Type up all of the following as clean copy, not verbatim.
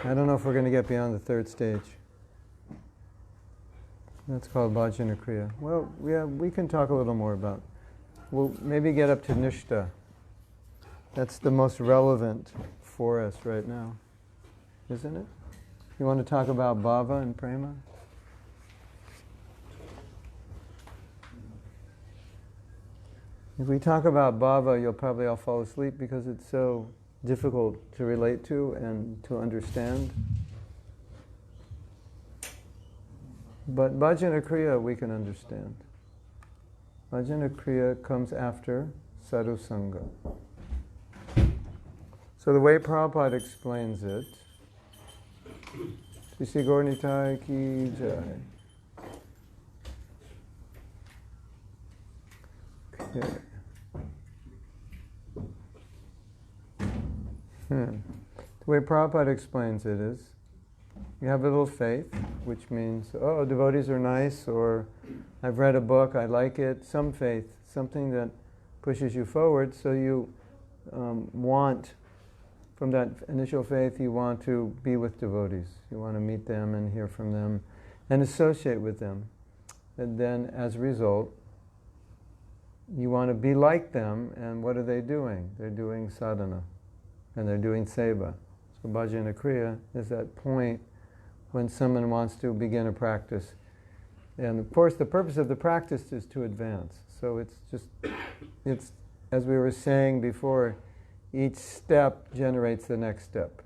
I don't know if we're going to get beyond the third stage. That's called Bhajana-Kriya. Well, we can talk a little more about. We'll maybe get up to Nishta. That's the most relevant for us right now, isn't it? You want to talk about bhava and prema? If we talk about bhava, you'll probably all fall asleep because it's so difficult to relate to and to understand. But Bhajana-Kriya we can understand. Bhajana-Kriya comes after sadhu sangha. So the way Prabhupada explains it, Sri Gaur Nitai ki jai. Okay. The way Prabhupada explains it is, you have a little faith, which means, oh, devotees are nice, or I've read a book, I like it. Some faith, something that pushes you forward, so you want, from that initial faith, you want to be with devotees. You want to meet them and hear from them and associate with them. And then, as a result, you want to be like them, and what are they doing? They're doing sadhana, and they're doing seva. So Bhajana-Kriya is that point when someone wants to begin a practice. And of course the purpose of the practice is to advance. So it's as we were saying before, each step generates the next step.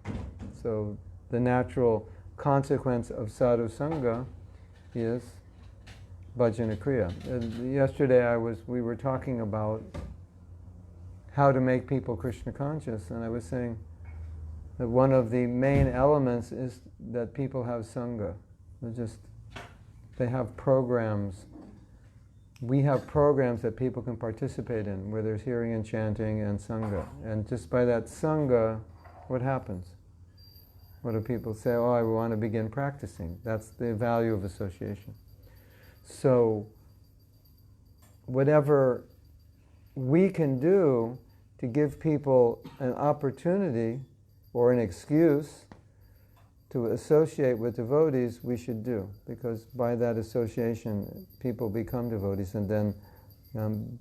So the natural consequence of sadhu sangha is Bhajana-Kriya. And yesterday we were talking about how to make people Krishna conscious, and I was saying that one of the main elements is that people have sangha. They have programs. We have programs that people can participate in, where there's hearing and chanting and sangha. And just by that sangha, what happens? What do people say? Oh, I want to begin practicing. That's the value of association. So, whatever we can do to give people an opportunity or an excuse to associate with devotees, we should do, because by that association people become devotees, and then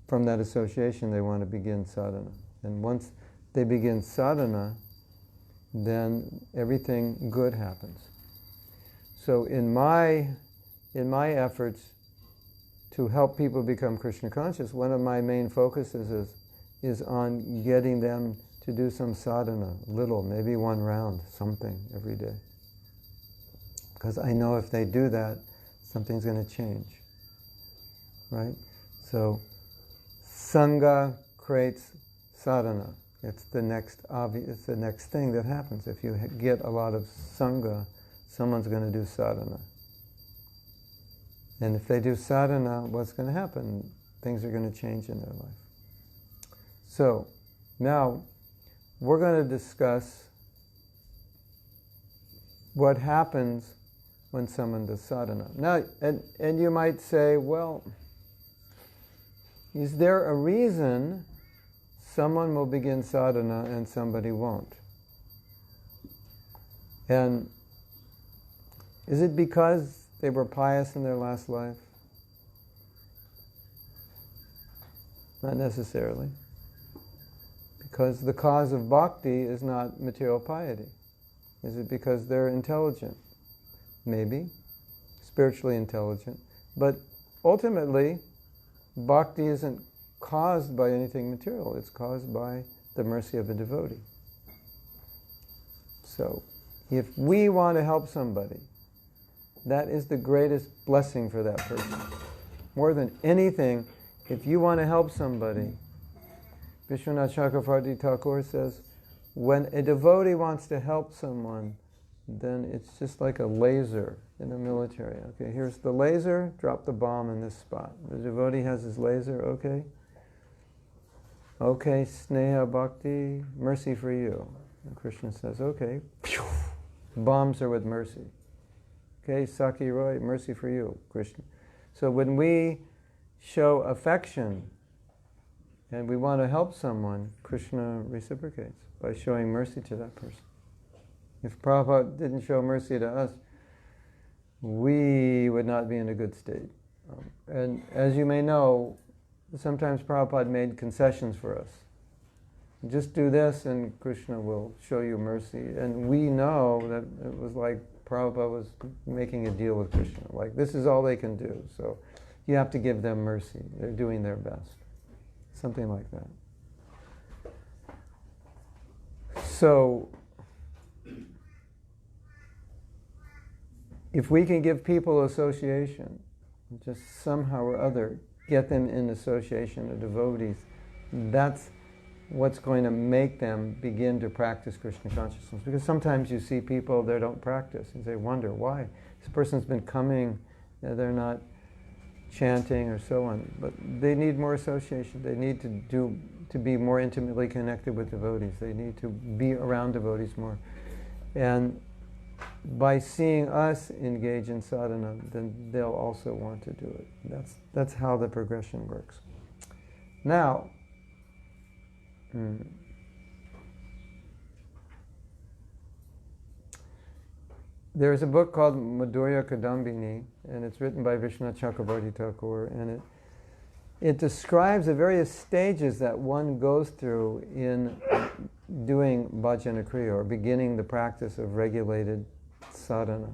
from that association they want to begin sadhana. And once they begin sadhana, then everything good happens. So in my efforts to help people become Krishna conscious, one of my main focuses is on getting them to do some sadhana, little, maybe one round, something every day. Because I know if they do that, something's going to change, right? So, sangha creates sadhana. It's the next thing that happens. If you get a lot of sangha, someone's going to do sadhana. And if they do sadhana, what's going to happen? Things are going to change in their life. So, now, we're going to discuss what happens when someone does sadhana. Now, and you might say, well, is there a reason someone will begin sadhana and somebody won't? And is it because they were pious in their last life? Not necessarily. Because the cause of bhakti is not material piety. Is it because they're intelligent? Maybe. Spiritually intelligent. But ultimately, bhakti isn't caused by anything material. It's caused by the mercy of a devotee. So, if we want to help somebody, that is the greatest blessing for that person. More than anything, if you want to help somebody, Vishwanath Chakravarti Thakur says, when a devotee wants to help someone, then it's just like a laser in the military. Okay, here's the laser, drop the bomb in this spot. The devotee has his laser, okay? Okay, Sneha Bhakti, mercy for you. And Krishna says, okay, bombs are with mercy. Okay, Saki Roy, mercy for you, Krishna. So when we show affection and we want to help someone, Krishna reciprocates by showing mercy to that person. If Prabhupada didn't show mercy to us, we would not be in a good state. And as you may know, sometimes Prabhupada made concessions for us. Just do this and Krishna will show you mercy. And we know that it was like Prabhupada was making a deal with Krishna. Like, this is all they can do. So you have to give them mercy. They're doing their best. Something like that. So, if we can give people association, just somehow or other, get them in association of devotees, that's what's going to make them begin to practice Krishna consciousness. Because sometimes you see people that don't practice, and they wonder why. This person's been coming, they're not chanting or so on, but they need more association. They need to be more intimately connected with devotees. They need to be around devotees more. And by seeing us engage in sadhana, then they'll also want to do it. That's how the progression works. Now, there's a book called Madhurya Kadambini, and it's written by Vishnu-Chakravarti Thakur, and it describes the various stages that one goes through in doing Bhajana-Kriya, or beginning the practice of regulated sadhana.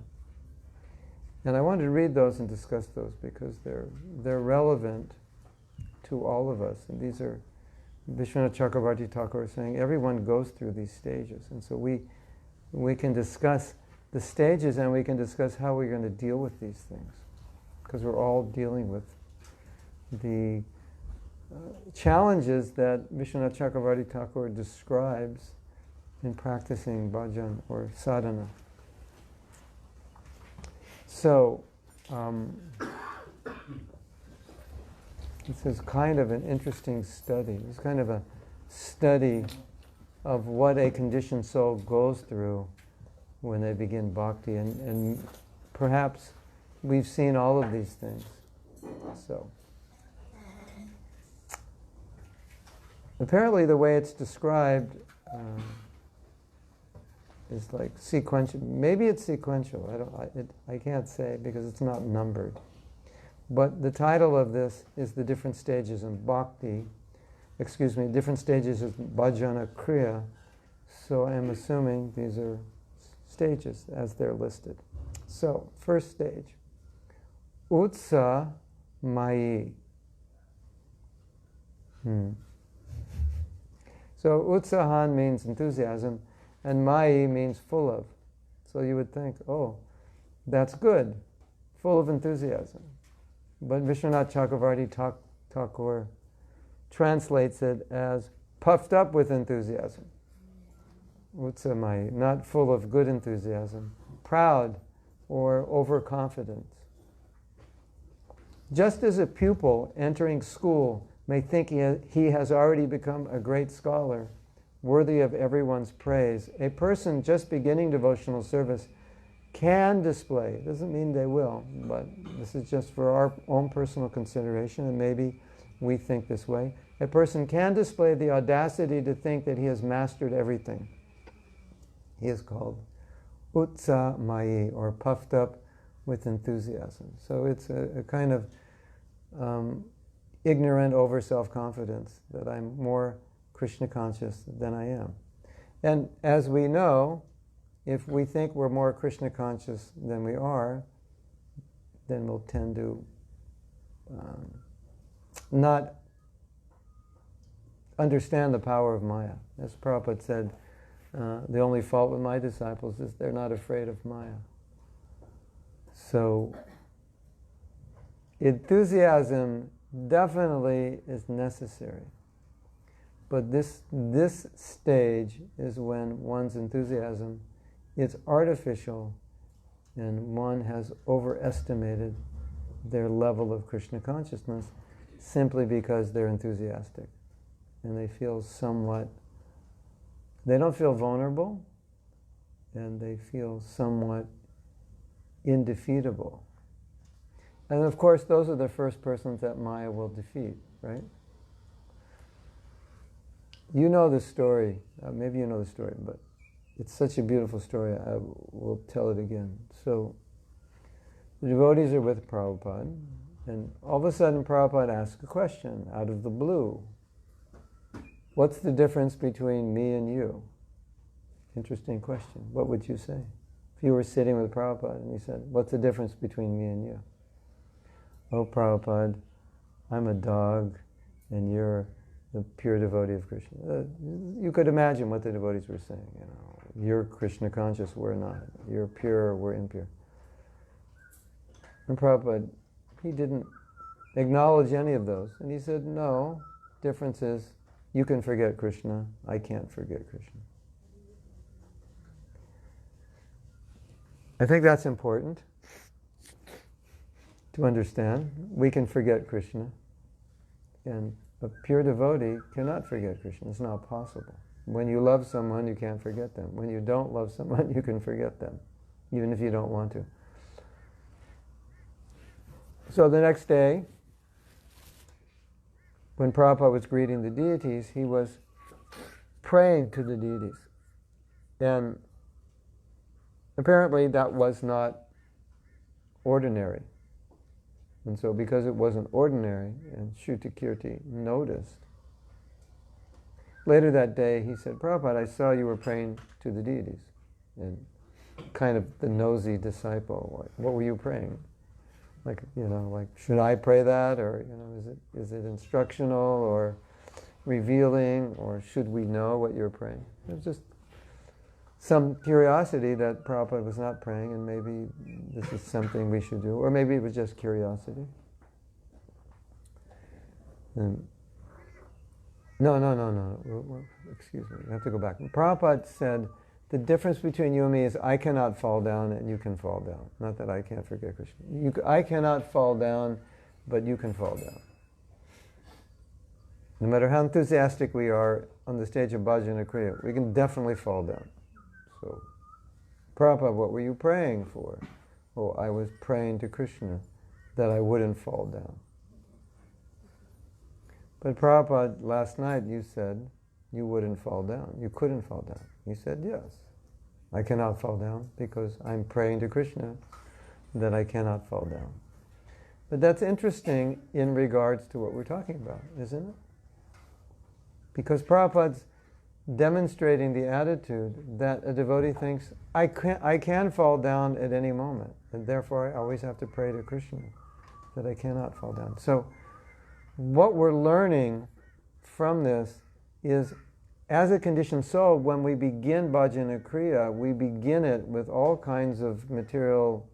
And I wanted to read those and discuss those because they're relevant to all of us. And these are Vishnu-Chakravarti Thakur saying everyone goes through these stages. And so we can discuss the stages, and we can discuss how we're going to deal with these things, because we're all dealing with the challenges that Vishnu-Chakravarti Thakur describes in practicing bhajan or sadhana. So, this is kind of an interesting study. It's kind of a study of what a conditioned soul goes through when they begin bhakti, and perhaps we've seen all of these things. So, apparently the way it's described is like sequential. Maybe it's sequential. I can't say because it's not numbered. But the title of this is the different stages in bhakti. Different stages of Bhajana-Kriya. So I'm assuming these are stages as they're listed. So, first stage, Utsa Mayi. So Utsahan means enthusiasm, and Mayi means full of. So you would think, oh, that's good, full of enthusiasm. But Vishwanath Chakravarti Thakur translates it as puffed up with enthusiasm. Utsamai, not full of good enthusiasm, proud or overconfident. Just as a pupil entering school may think he has already become a great scholar, worthy of everyone's praise, a person just beginning devotional service can display, doesn't mean they will, but this is just for our own personal consideration, and maybe we think this way. A person can display the audacity to think that he has mastered everything. He is called Utsa Mayi, or puffed up with enthusiasm. So it's a kind of ignorant over self-confidence that I'm more Krishna conscious than I am. And as we know, if we think we're more Krishna conscious than we are, then we'll tend to not understand the power of Maya. As Prabhupada said, the only fault with my disciples is they're not afraid of Maya. So, enthusiasm definitely is necessary. But this stage is when one's enthusiasm is artificial and one has overestimated their level of Krishna consciousness simply because they're enthusiastic. And they feel they don't feel vulnerable, and they feel somewhat indefeatable. And of course, those are the first persons that Maya will defeat, right? You know the story, maybe you know the story, but it's such a beautiful story, I will tell it again. So, the devotees are with Prabhupada, and all of a sudden Prabhupada asks a question out of the blue. What's the difference between me and you? Interesting question. What would you say? If you were sitting with Prabhupada and he said, what's the difference between me and you? Oh, Prabhupada, I'm a dog and you're the pure devotee of Krishna. You could imagine what the devotees were saying. You know, you're Krishna conscious, we're not. You're pure, we're impure. And Prabhupada, he didn't acknowledge any of those. And he said, no, difference is you can forget Krishna, I can't forget Krishna. I think that's important to understand. We can forget Krishna, and a pure devotee cannot forget Krishna. It's not possible. When you love someone, you can't forget them. When you don't love someone, you can forget them, even if you don't want to. So the next day, when Prabhupada was greeting the deities, he was praying to the deities. And apparently that was not ordinary. And so because it wasn't ordinary, and Shrutakirti noticed, later that day he said, Prabhupada, I saw you were praying to the deities. And kind of the nosy disciple, like, what were you praying? Like, should I pray that? Or, is it instructional or revealing? Or should we know what you're praying? It was just some curiosity that Prabhupada was not praying, and maybe this is something we should do. Or maybe it was just curiosity. And no. Excuse me, I have to go back. Prabhupada said, the difference between you and me is I cannot fall down and you can fall down. Not that I can't forget Krishna. I cannot fall down, but you can fall down. No matter how enthusiastic we are on the stage of Bhajana-Kriya, we can definitely fall down. So, Prabhupada, what were you praying for? Oh, I was praying to Krishna that I wouldn't fall down. But Prabhupada, last night you said you wouldn't fall down. You couldn't fall down. You said, yes, I cannot fall down because I'm praying to Krishna that I cannot fall down. But that's interesting in regards to what we're talking about, isn't it? Because Prabhupada's demonstrating the attitude that a devotee thinks, I can fall down at any moment, and therefore I always have to pray to Krishna that I cannot fall down. So what we're learning from this is, as a conditioned soul, when we begin Bhajana-Kriya, we begin it with all kinds of material,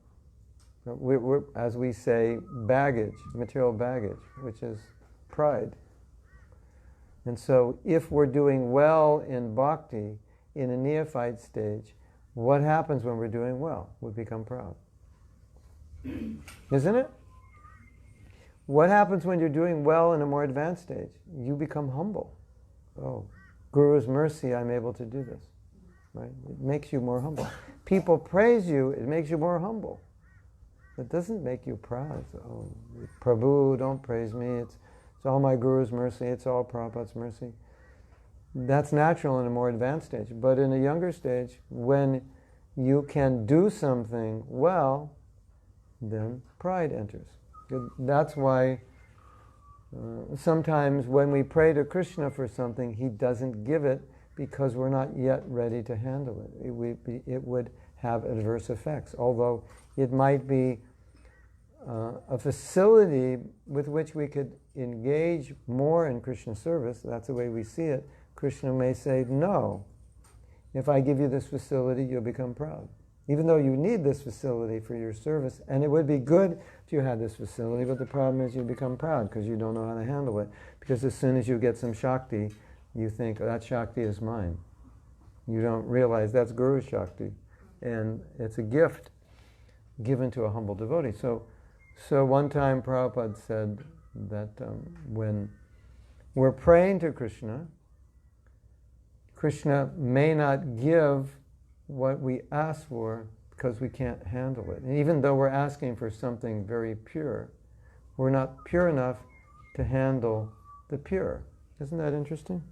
as we say, baggage, material baggage, which is pride. And so if we're doing well in bhakti, in a neophyte stage, what happens when we're doing well? We become proud. Isn't it? What happens when you're doing well in a more advanced stage? You become humble. Oh, Guru's mercy, I'm able to do this. Right? It makes you more humble. People praise you, it makes you more humble. It doesn't make you proud. Oh, Prabhu, don't praise me. It's all my Guru's mercy. It's all Prabhupada's mercy. That's natural in a more advanced stage. But in a younger stage, when you can do something well, then pride enters. That's why sometimes when we pray to Krishna for something, he doesn't give it because we're not yet ready to handle it. It would have adverse effects, although it might be a facility with which we could engage more in Krishna service. That's the way we see it. Krishna may say, no, if I give you this facility, you'll become proud. Even though you need this facility for your service, and it would be good if you had this facility, but the problem is you become proud because you don't know how to handle it. Because as soon as you get some Shakti, you think, oh, that Shakti is mine. You don't realize that's Guru Shakti. And it's a gift given to a humble devotee. So one time Prabhupada said that when we're praying to Krishna, Krishna may not give what we ask for because we can't handle it. And even though we're asking for something very pure, we're not pure enough to handle the pure. Isn't that interesting?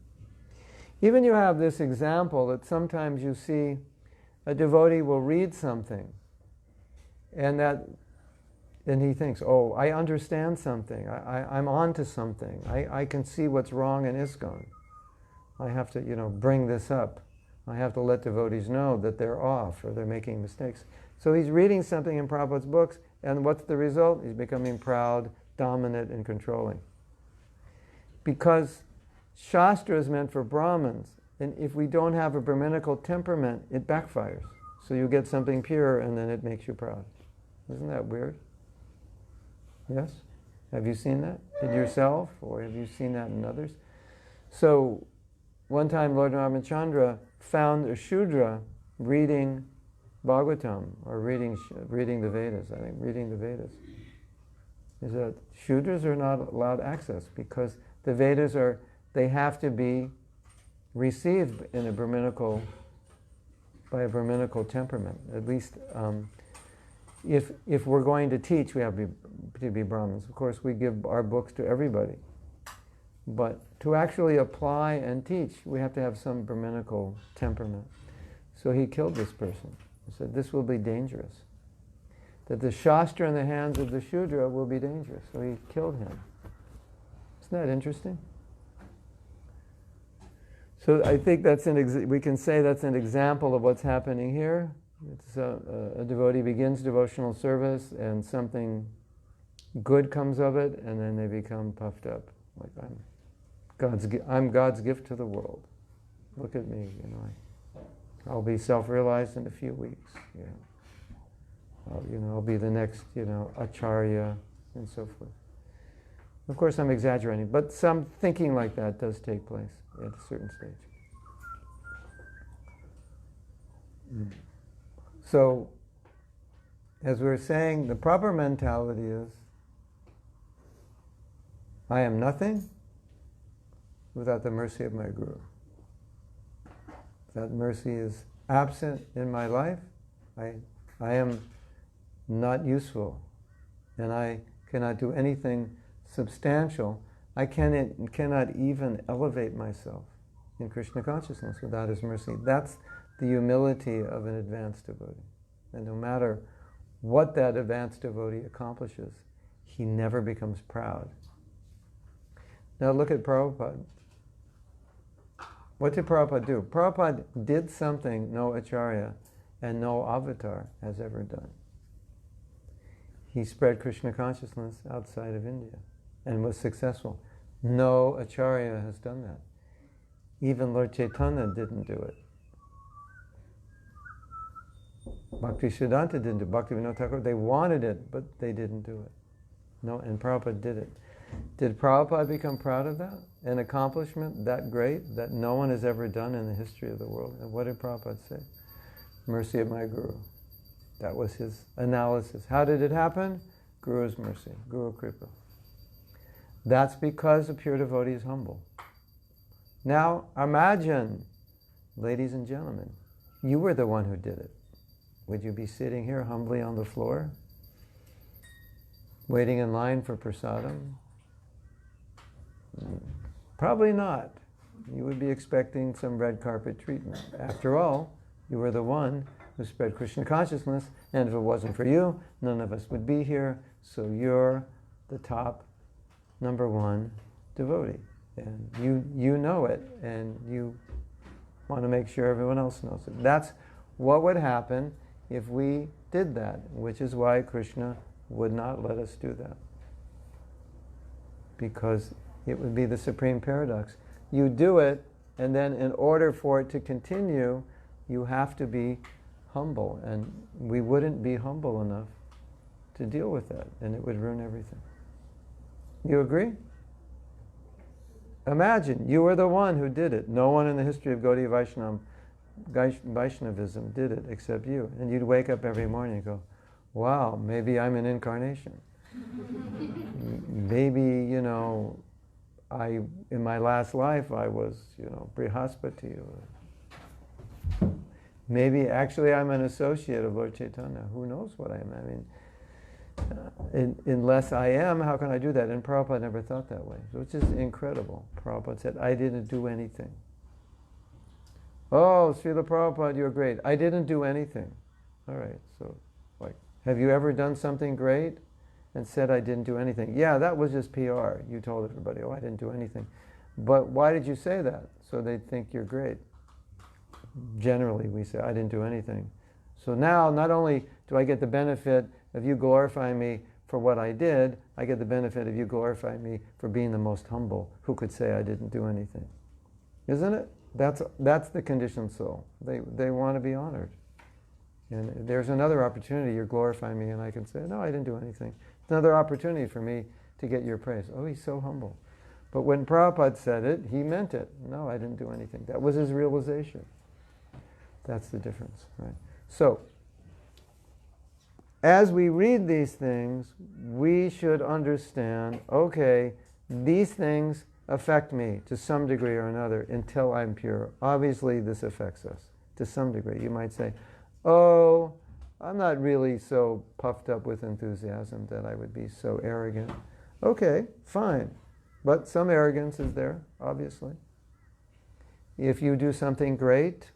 Even you have this example that sometimes you see a devotee will read something and he thinks, oh, I understand something, I'm on to something, I can see what's wrong in ISKCON. I have to, bring this up. I have to let devotees know that they're off or they're making mistakes. So he's reading something in Prabhupada's books, and what's the result? He's becoming proud, dominant, and controlling. Because Shastra is meant for Brahmins, and if we don't have a Brahminical temperament, it backfires. So you get something pure, and then it makes you proud. Isn't that weird? Yes? Have you seen that in yourself, or have you seen that in others? So, one time Lord Ramachandra found a Shudra reading Bhagavatam, or reading the Vedas, I think, reading the Vedas. Is that Shudras are not allowed access, because the Vedas they have to be received in by a Brahminical temperament. At least, if we're going to teach, we have to be Brahmins. Of course, we give our books to everybody. But to actually apply and teach, we have to have some Brahminical temperament. So he killed this person. He said, this will be dangerous. That the Shastra in the hands of the Shudra will be dangerous. So he killed him. Isn't that interesting? So I think we can say that's an example of what's happening here. It's a devotee begins devotional service and something good comes of it, and then they become puffed up. Like, I'm God's gift to the world. Look at me, I'll be self-realized in a few weeks. I'll be the next, acharya, and so forth. Of course, I'm exaggerating, but some thinking like that does take place at a certain stage. So, as we were saying, the proper mentality is, I am nothing without the mercy of my Guru. That mercy is absent in my life. I am not useful, and I cannot do anything substantial. I cannot even elevate myself in Krishna consciousness without his mercy. That's the humility of an advanced devotee. And no matter what that advanced devotee accomplishes, he never becomes proud. Now look at Prabhupada. What did Prabhupada do? Prabhupada did something no acharya and no avatar has ever done. He spread Krishna consciousness outside of India and was successful. No acharya has done that. Even Lord Chaitanya didn't do it. Bhakti Siddhanta didn't do it. Bhakti Vinod Thakur, they wanted it, but they didn't do it. No, and Prabhupada did it. Did Prabhupada become proud of that? An accomplishment that great that no one has ever done in the history of the world? And what did Prabhupada say? Mercy of my Guru. That was his analysis. How did it happen? Guru's mercy, Guru Kripa. That's because a pure devotee is humble. Now imagine, ladies and gentlemen, you were the one who did it. Would you be sitting here humbly on the floor, waiting in line for prasadam? Probably not. You would be expecting some red carpet treatment. After all, you were the one who spread Krishna consciousness, and if it wasn't for you, none of us would be here, so you're the top #1 devotee. And you know it, and you want to make sure everyone else knows it. That's what would happen if we did that, which is why Krishna would not let us do that. Because it would be the supreme paradox. You do it, and then in order for it to continue, you have to be humble. And we wouldn't be humble enough to deal with that, and it would ruin everything. You agree? Imagine, you were the one who did it. No one in the history of Gaudiya Vaishnavism did it except you. And you'd wake up every morning and go, wow, maybe I'm an incarnation. Maybe, in my last life I was, Brihaspati. Maybe actually I'm an associate of Lord Chaitanya. Who knows what I am? Unless I am, how can I do that? And Prabhupada never thought that way, which is incredible. Prabhupada said, I didn't do anything. Oh, Srila Prabhupada, you're great. I didn't do anything. All right, so, like, have you ever done something great and said I didn't do anything? Yeah, that was just PR. You told everybody, oh, I didn't do anything. But why did you say that? So they'd think you're great. Generally, we say, I didn't do anything. So now, not only do I get the benefit of you glorifying me for what I did, I get the benefit of you glorifying me for being the most humble, who could say I didn't do anything. Isn't it? That's the conditioned soul. They want to be honored. And there's another opportunity, you're glorifying me, and I can say, no, I didn't do anything. It's another opportunity for me to get your praise. Oh, he's so humble. But when Prabhupada said it, he meant it. No, I didn't do anything. That was his realization. That's the difference, right? So, as we read these things, we should understand, okay, these things affect me to some degree or another until I'm pure. Obviously, this affects us to some degree. You might say, oh, I'm not really so puffed up with enthusiasm that I would be so arrogant. Okay, fine. But some arrogance is there, obviously. If you do something great,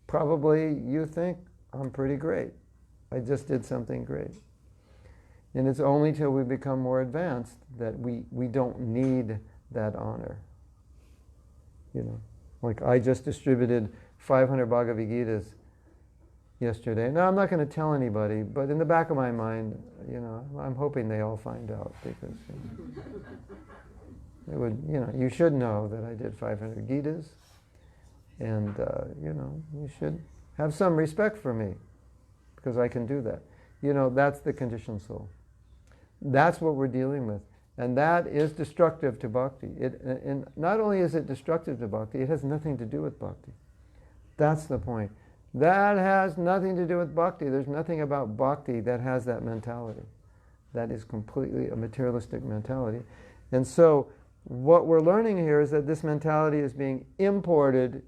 probably you think, I'm pretty great. I just did something great. And it's only till we become more advanced that we don't need that honor. You know, like I just distributed 500 Bhagavad Gitas yesterday. Now, I'm not going to tell anybody, but in the back of my mind, you know, I'm hoping they all find out, because it would, you know, you should know that I did 500 Gitas, and you know, you should have some respect for me because I can do that. You know, that's the conditioned soul. That's what we're dealing with, and that is destructive to bhakti. And not only is it destructive to bhakti, it has nothing to do with bhakti. That's the point. That has nothing to do with bhakti. There's nothing about bhakti that has that mentality. That is completely a materialistic mentality. And so what we're learning here is that this mentality is being imported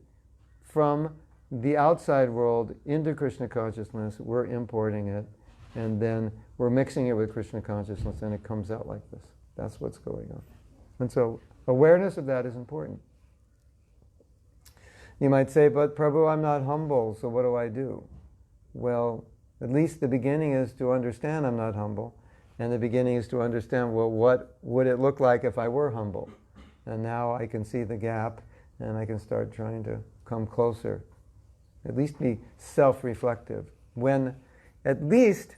from the outside world into Krishna consciousness. We're importing it, and then we're mixing it with Krishna consciousness, and it comes out like this. That's what's going on. And so awareness of that is important. You might say, but Prabhu, I'm not humble, so what do I do? Well, at least the beginning is to understand I'm not humble, and the beginning is to understand, well, what would it look like if I were humble? And now I can see the gap, and I can start trying to come closer. At least be self-reflective. When, at least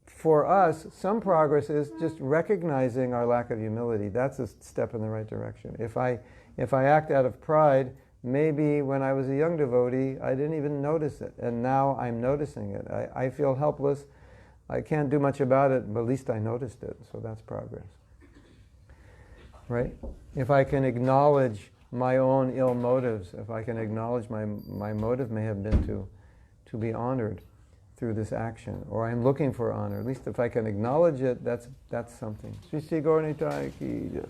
for us, some progress is just recognizing our lack of humility. That's a step in the right direction. If I act out of pride, maybe when I was a young devotee, I didn't even notice it, and now I'm noticing it. I feel helpless. I can't do much about it, but at least I noticed it, so that's progress. Right? If I can acknowledge my own ill motives, if I can acknowledge my motive may have been to be honored through this action, or I'm looking for honor, at least if I can acknowledge it, that's something. Sri Sri Gauranitai ki jai.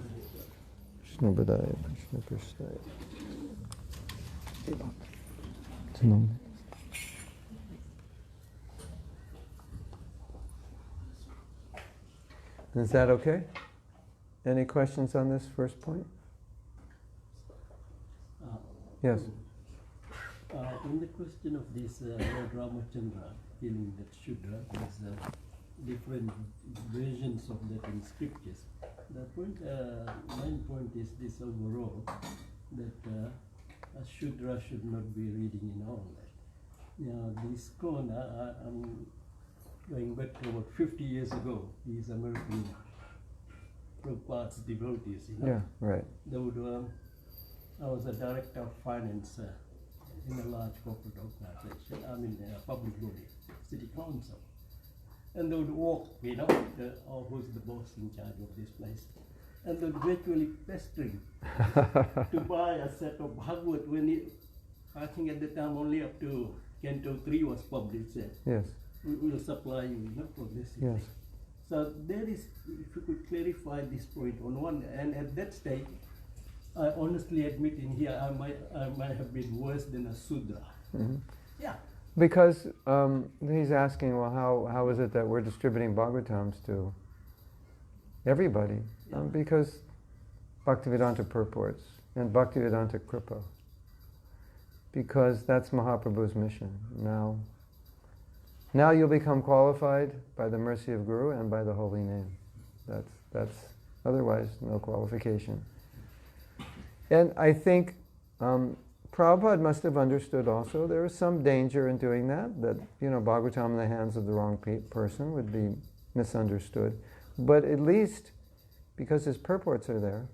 Krishna Badaya, Krishna Prasthaya. Is that okay? Any questions on this first point? Yes. On the question of this Lord Ramachandra feeling that Shudra, there's different versions of that in scriptures. The point, main point is this overall, that a Shudra should not be reading in all that. Now, this Kon, I'm going back to about 50 years ago, these American Prabhupada's devotees, you know. Yeah, right. They would, I was a director of finance in a large corporate organization, public body, city council. And they would walk, you know, who's the boss in charge of this place. And they would virtually pestering to buy a set of Bhagavad when it, I think at the time only up to Canto 3 was published. Yes. We will supply you, you know, for this. Yes. So there is, if you could clarify this point on one, and at that stage, I honestly admit in here I might have been worse than a Sudra. Mm-hmm. Yeah. Because he's asking, well, how is it that we're distributing Bhagavatams to everybody? Yeah. Because Bhaktivedanta purports and Bhaktivedanta Kripa. because that's Mahaprabhu's mission. Now you'll become qualified by the mercy of Guru and by the holy name. That's otherwise no qualification. And I think Prabhupada must have understood also there is some danger in doing that Bhagavatam in the hands of the wrong person would be misunderstood. But at least, because his purports are there,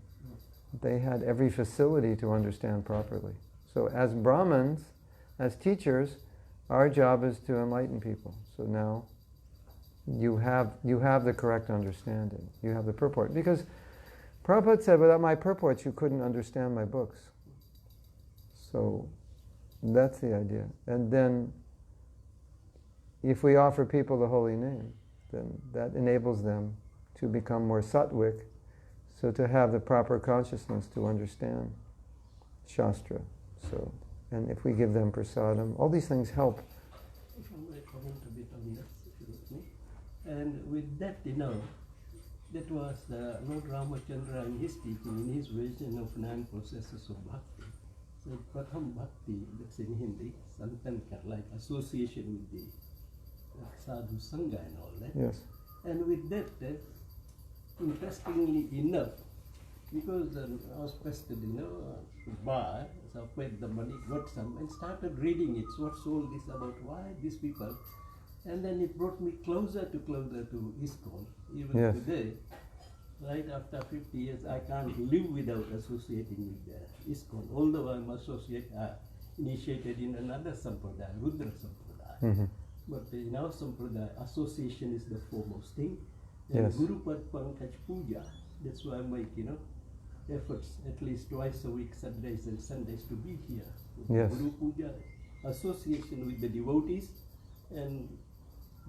they had every facility to understand properly. So as Brahmins, as teachers, our job is to enlighten people. So now you have the correct understanding. You have the purport. Because Prabhupada said, without my purports, you couldn't understand my books. So that's the idea. And then if we offer people the holy name, then that enables them to become more sattvic, so to have the proper consciousness to understand Shastra. So, and if we give them prasadam, all these things help. If I may comment a bit on that, if you let me. And with that, that was Lord Ramachandra in his teaching, in his vision of 9 processes of bhakti. So Pratham Bhakti, that's in Hindi, Santankar, like association with the sadhu sangha and all that. Yes. And with that, interestingly enough, because I was questioned, to buy, so I paid the money, got some, and started reading it. So what's all this about? Why these people? And then it brought me closer to ISKCON. Even Yes. today, right after 50 years, I can't live without associating with ISKCON. Although I'm initiated in another sampradaya, Rudra sampradaya. Mm-hmm. But in our sampradaya, association is the foremost thing. And Yes. Guru Pad Pankaj Puja, that's why I make, efforts at least twice a week, Saturdays and Sundays, to be here. Yes. Guru Puja, association with the devotees, and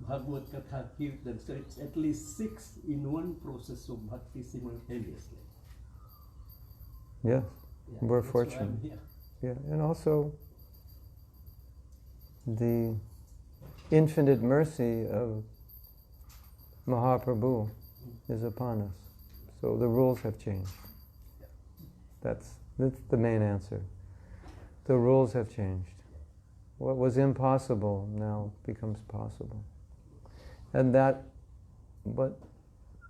Bhagavad Katha Kirtan. So it's at least 6 in one process of bhakti simultaneously. Yes. Yeah, We're that's why fortunate. I'm here. Yeah, and also the infinite mercy of Mahaprabhu is upon us. So the rules have changed. That's the main answer. The rules have changed. What was impossible now becomes possible. And that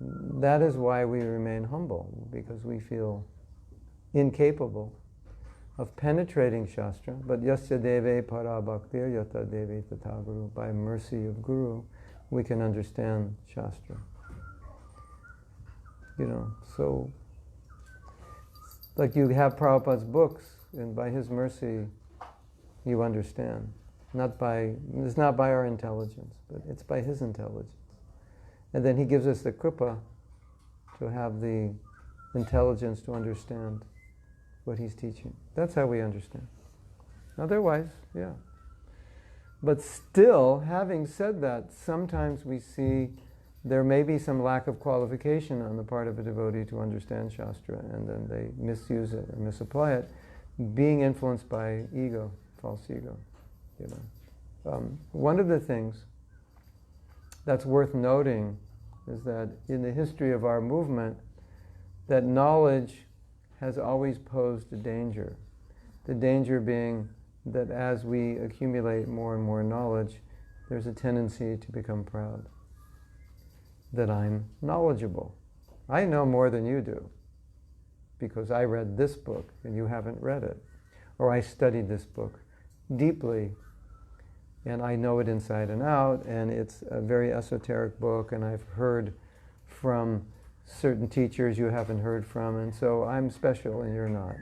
is why we remain humble, because we feel incapable of penetrating Shastra. But Yasya Deve Para Bhaktir Yata Devi Tata Guru. By mercy of Guru, we can understand Shastra. So like you have Prabhupada's books, and by his mercy you understand. It's not by our intelligence, but it's by his intelligence. And then he gives us the kripa to have the intelligence to understand what he's teaching. That's how we understand. Otherwise, yeah. But still, having said that, sometimes we see there may be some lack of qualification on the part of a devotee to understand Shastra, and then they misuse it or misapply it, being influenced by ego, false ego. One of the things that's worth noting is that in the history of our movement, that knowledge has always posed a danger. The danger being that as we accumulate more and more knowledge, there's a tendency to become proud. That I'm knowledgeable. I know more than you do because I read this book and you haven't read it. Or I studied this book deeply and I know it inside and out, and it's a very esoteric book, and I've heard from certain teachers you haven't heard from, and so I'm special and you're not.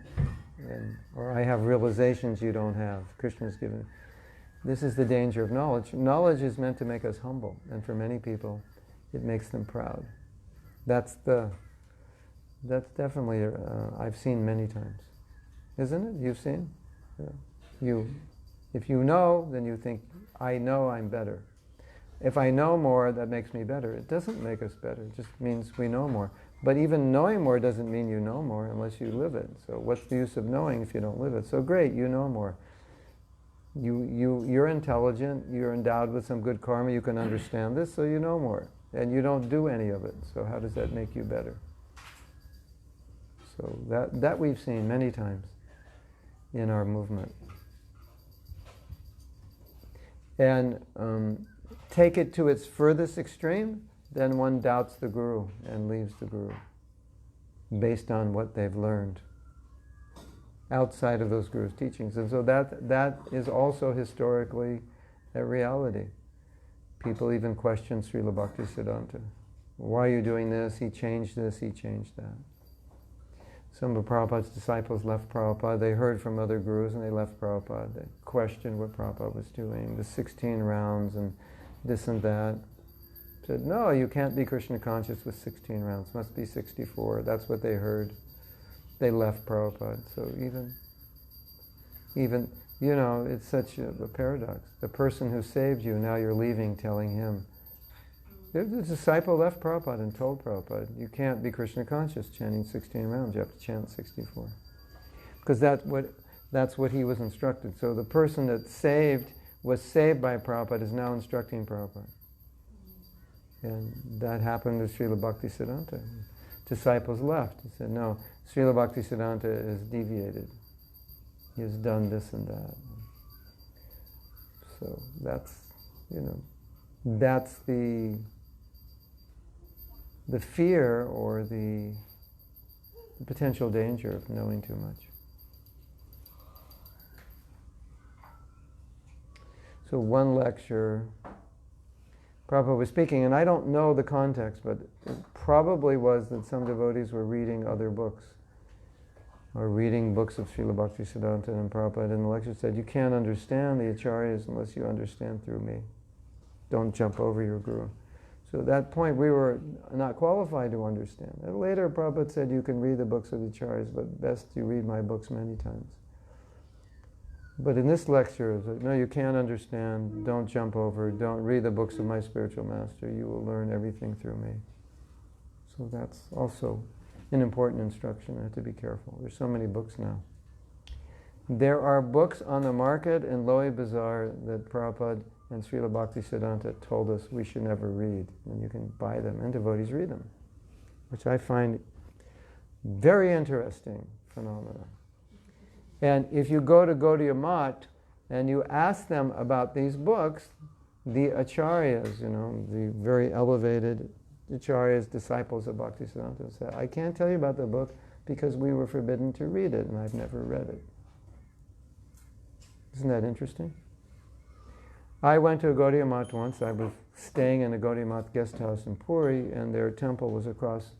Or I have realizations you don't have. Krishna's given. This is the danger of knowledge. Knowledge is meant to make us humble, and for many people it makes them proud. That's definitely, I've seen many times. Isn't it? You've seen? Yeah. If you know, then you think, I know I'm better. If I know more, that makes me better. It doesn't make us better. It just means we know more. But even knowing more doesn't mean you know more unless you live it. So what's the use of knowing if you don't live it? So great, you know more. You're intelligent, you're endowed with some good karma, you can understand this, so you know more. And you don't do any of it. So how does that make you better? So that we've seen many times in our movement. and take it to its furthest extreme, then one doubts the Guru and leaves the Guru based on what they've learned outside of those Guru's teachings. And so that is also historically a reality. People even question Srila Bhaktisiddhanta. Why are you doing this? He changed this, he changed that. Some of Prabhupada's disciples left Prabhupada. They heard from other gurus and they left Prabhupada. They questioned what Prabhupada was doing, the 16 rounds and this and that. Said, no, you can't be Krishna conscious with 16 rounds. Must be 64. That's what they heard. They left Prabhupada. So even you know, it's such a paradox. The person who saved you, now you're leaving telling him. The disciple left Prabhupada and told Prabhupada, you can't be Krishna conscious chanting 16 rounds, you have to chant 64. Because that's what he was instructed. So the person that was saved by Prabhupada is now instructing Prabhupada. And that happened to Srila Bhaktisiddhanta. Disciples left. He said, no, Srila Bhaktisiddhanta is deviated. He has done this and that. So that's the fear or the potential danger of knowing too much. So one lecture, Prabhupada was speaking, and I don't know the context, but it probably was that some devotees were reading other books, or reading books of Srila Bhaktisiddhanta, and Prabhupada in the lecture said, you can't understand the acharyas unless you understand through me. Don't jump over your guru. So at that point we were not qualified to understand. And later Prabhupada said, you can read the books of the acharyas, but best you read my books many times. But in this lecture, it's like, no, you can't understand, don't jump over, don't read the books of my spiritual master, you will learn everything through me. So that's also an important instruction. I have to be careful. There's so many books now. There are books on the market in Lowy Bazaar that Prabhupada and Srila Bhaktisiddhanta told us we should never read, and you can buy them, and devotees read them, which I find very interesting phenomena. And if you go to Gaudiya Math and you ask them about these books, the acharyas, the very elevated acharyas, disciples of Bhaktisiddhanta, say, I can't tell you about the book because we were forbidden to read it and I've never read it. Isn't that interesting? I went to a Gaudiya Math once. I was staying in a Gaudiya Math guest house in Puri, and their temple was across.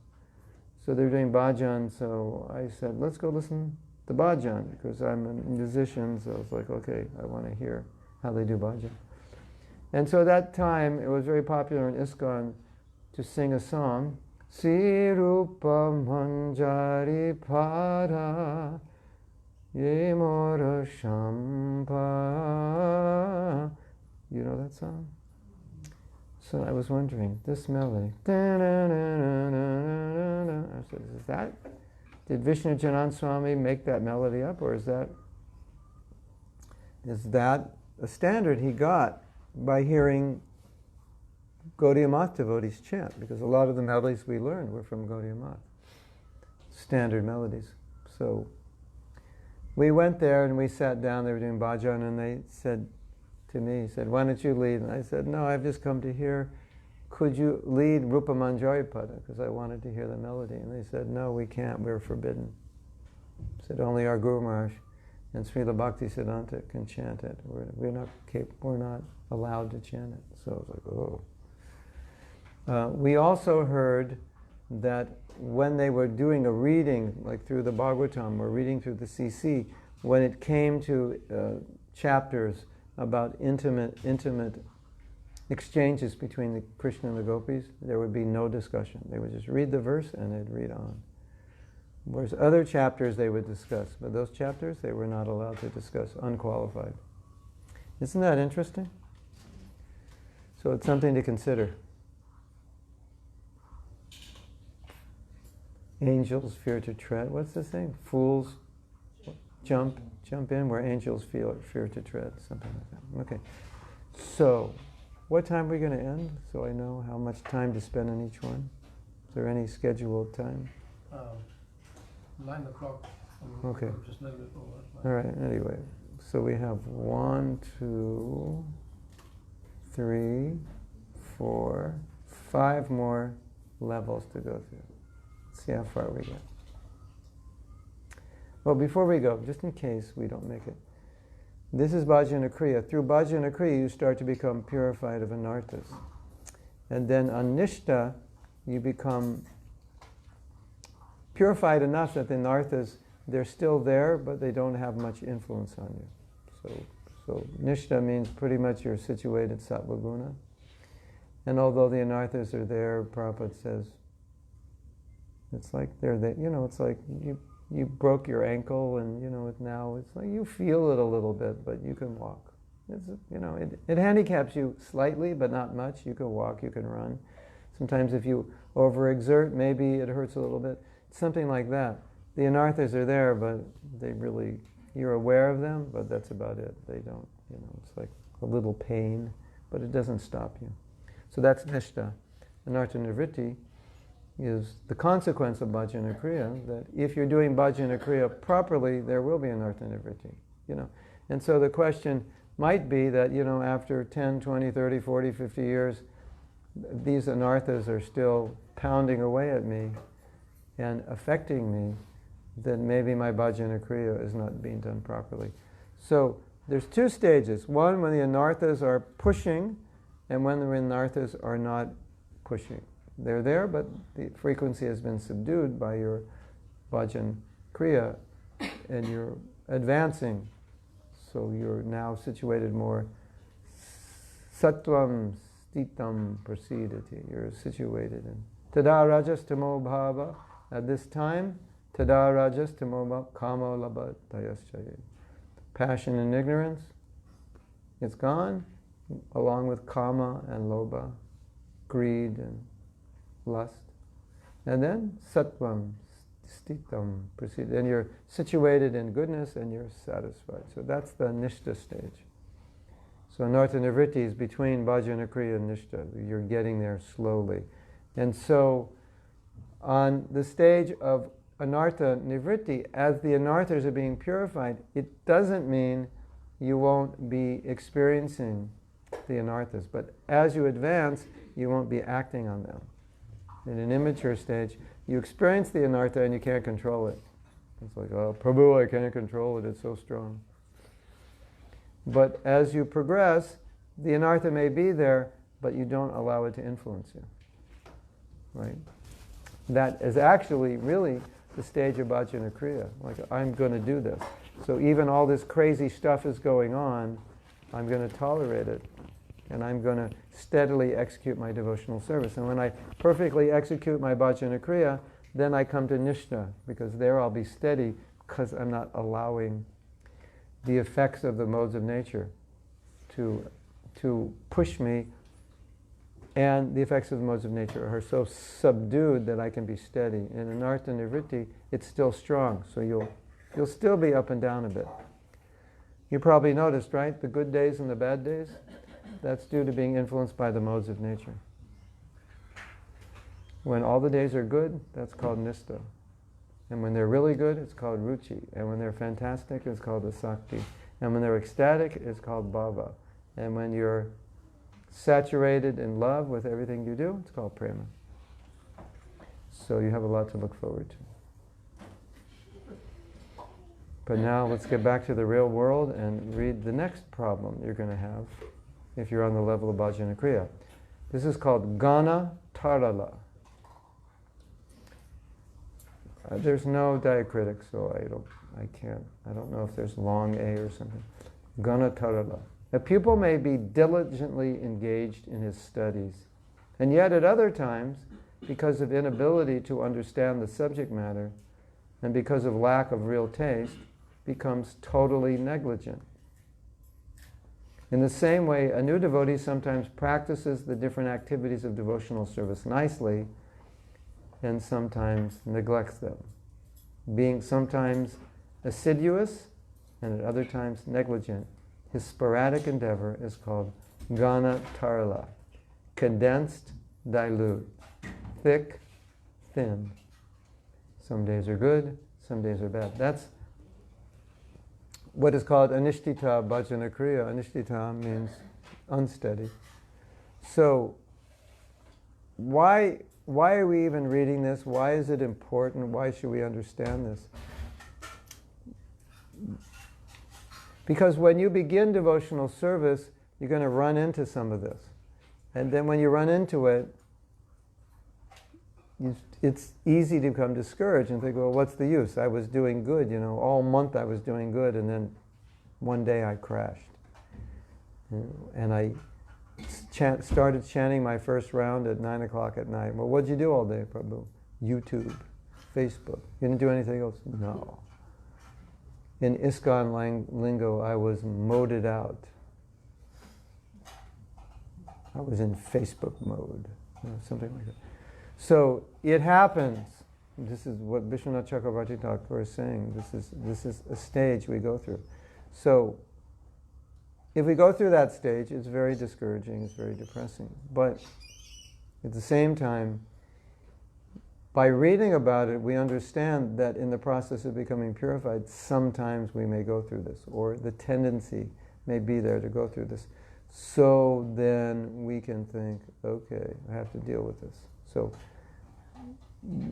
So they were doing bhajan, so I said, let's go listen to bhajan, because I'm a musician, so I was like, okay, I want to hear how they do bhajan. And so at that time, it was very popular in ISKCON to sing a song, Sirupa Manjari Pada Ye Mora Shampa. You know that song? So I was wondering, this melody. I said, did Vishnu Janan Swami make that melody up, or is that a standard he got by hearing Gaudiya Math devotees chant? Because a lot of the melodies we learned were from Gaudiya Math, standard melodies. So we went there and we sat down, they were doing bhajan, and they said to me, he said, why don't you lead? And I said, no, I've just come to hear, could you lead Rupa Manjari Pada? Because I wanted to hear the melody. And they said, no, we can't, we're forbidden. I said, only our Guru Maharaj and Srila Bhaktisiddhanta can chant it. We're not allowed to chant it. So I was like, oh. We also heard that when they were doing a reading, like through the Bhagavatam or reading through the CC, when it came to chapters about intimate exchanges between the Krishna and the gopis, there would be no discussion. They would just read the verse and they'd read on. Whereas other chapters they would discuss, but those chapters they were not allowed to discuss, unqualified. Isn't that interesting? So it's something to consider. Angels fear to tread. What's the thing? Fools jump in where angels fear to tread. Something like that. Okay. So, what time are we going to end? So I know how much time to spend on each one. Is there any scheduled time? 9 o'clock. Okay. Just leave it over. All right. Anyway, so we have 1, 2, 3, 4, 5 more levels to go through. See how far we get. Well, before we go, just in case we don't make it, this is Bhajana-Kriya. Through Bhajana-Kriya, you start to become purified of anarthas. And then on Nishta, you become purified enough that the anarthas, they're still there, but they don't have much influence on you. So Nishta means pretty much you're situated sattva guna. And although the anarthas are there, Prabhupada says, it's like they're there, it's like you broke your ankle and, now it's like you feel it a little bit, but you can walk. It handicaps you slightly, but not much. You can walk, you can run. Sometimes if you overexert, maybe it hurts a little bit. Something like that. The anarthas are there, but you're aware of them, but that's about it. They don't, it's like a little pain, but it doesn't stop you. So that's Nishta. Anartha Nivritti is the consequence of Bhajana-Kriya, that if you're doing Bhajana-Kriya properly, there will be Anartha Nivritti. And so the question might be that, after 10, 20, 30, 40, 50 years, these anarthas are still pounding away at me and affecting me, then maybe my Bhajana-Kriya is not being done properly. So there's two stages. One, when the anarthas are pushing, and when the anarthas are not pushing. They're there, but the frequency has been subdued by your Bhajan-Kriya, and you're advancing. So you're now situated more sattvam stitam prasidati. You're situated in tada rajas tamo bhava. At this time, tada rajas tamo bhava kama labhat tayaschaye. Passion and ignorance, it's gone, along with kama and lobha, greed and lust. And then sattvam stitam prasidati. And you're situated in goodness and you're satisfied. So that's the nishta stage. So anartha nivritti is between Bhajana-Kriya and nishta. You're getting there slowly. And so on the stage of anartha nivritti, as the anarthas are being purified, it doesn't mean you won't be experiencing the anarthas. But as you advance, you won't be acting on them. In an immature stage, you experience the anartha and you can't control it. It's like, oh, Prabhu, I can't control it, it's so strong. But as you progress, the anartha may be there, but you don't allow it to influence you. Right? That is actually really the stage of Bhajana-Kriya. Like, I'm going to do this. So even all this crazy stuff is going on, I'm going to tolerate it. And I'm going to steadily execute my devotional service. And when I perfectly execute my Bhajana-Kriya, then I come to Nishta, because there I'll be steady, because I'm not allowing the effects of the modes of nature to push me. And the effects of the modes of nature are so subdued that I can be steady. In anartha nivritti, it's still strong, so you'll still be up and down a bit. You probably noticed, right? The good days and the bad days? That's due to being influenced by the modes of nature. When all the days are good, that's called nista. And when they're really good, it's called ruchi. And when they're fantastic, it's called asakti. And when they're ecstatic, it's called bhava. And when you're saturated in love with everything you do, it's called prema. So you have a lot to look forward to. But now let's get back to the real world and read the next problem you're going to have if you're on the level of Bhajana-Kriya. This is called Gana Tarala. There's no diacritic, so I don't know if there's long A or something. Gana Tarala. A pupil may be diligently engaged in his studies, and yet at other times, because of inability to understand the subject matter, and because of lack of real taste, becomes totally negligent. In the same way, a new devotee sometimes practices the different activities of devotional service nicely, and sometimes neglects them, being sometimes assiduous and at other times negligent. His sporadic endeavor is called Gana Tarala, condensed, dilute, thick, thin. Some days are good, some days are bad. That's what is called Anishtita Bhajana-Kriya. Anishtita means unsteady. So why are we even reading this? Why is it important? Why should we understand this? Because when you begin devotional service, you're going to run into some of this. And then when you run into it, it's easy to become discouraged and think, well, what's the use? I was doing good, all month I was doing good, and then one day I crashed. And I started chanting my first round at 9 o'clock at night. Well, what'd you do all day, Prabhu? YouTube, Facebook. You didn't do anything else? No. In ISKCON lingo, I was moded out. I was in Facebook mode, something like that. So it happens. This is what Vishwanath Chakravarti Thakur is saying. This is a stage we go through. So if we go through that stage, it's very discouraging, it's very depressing. But at the same time, by reading about it, we understand that in the process of becoming purified, sometimes we may go through this, or the tendency may be there to go through this. So then we can think, okay, I have to deal with this. So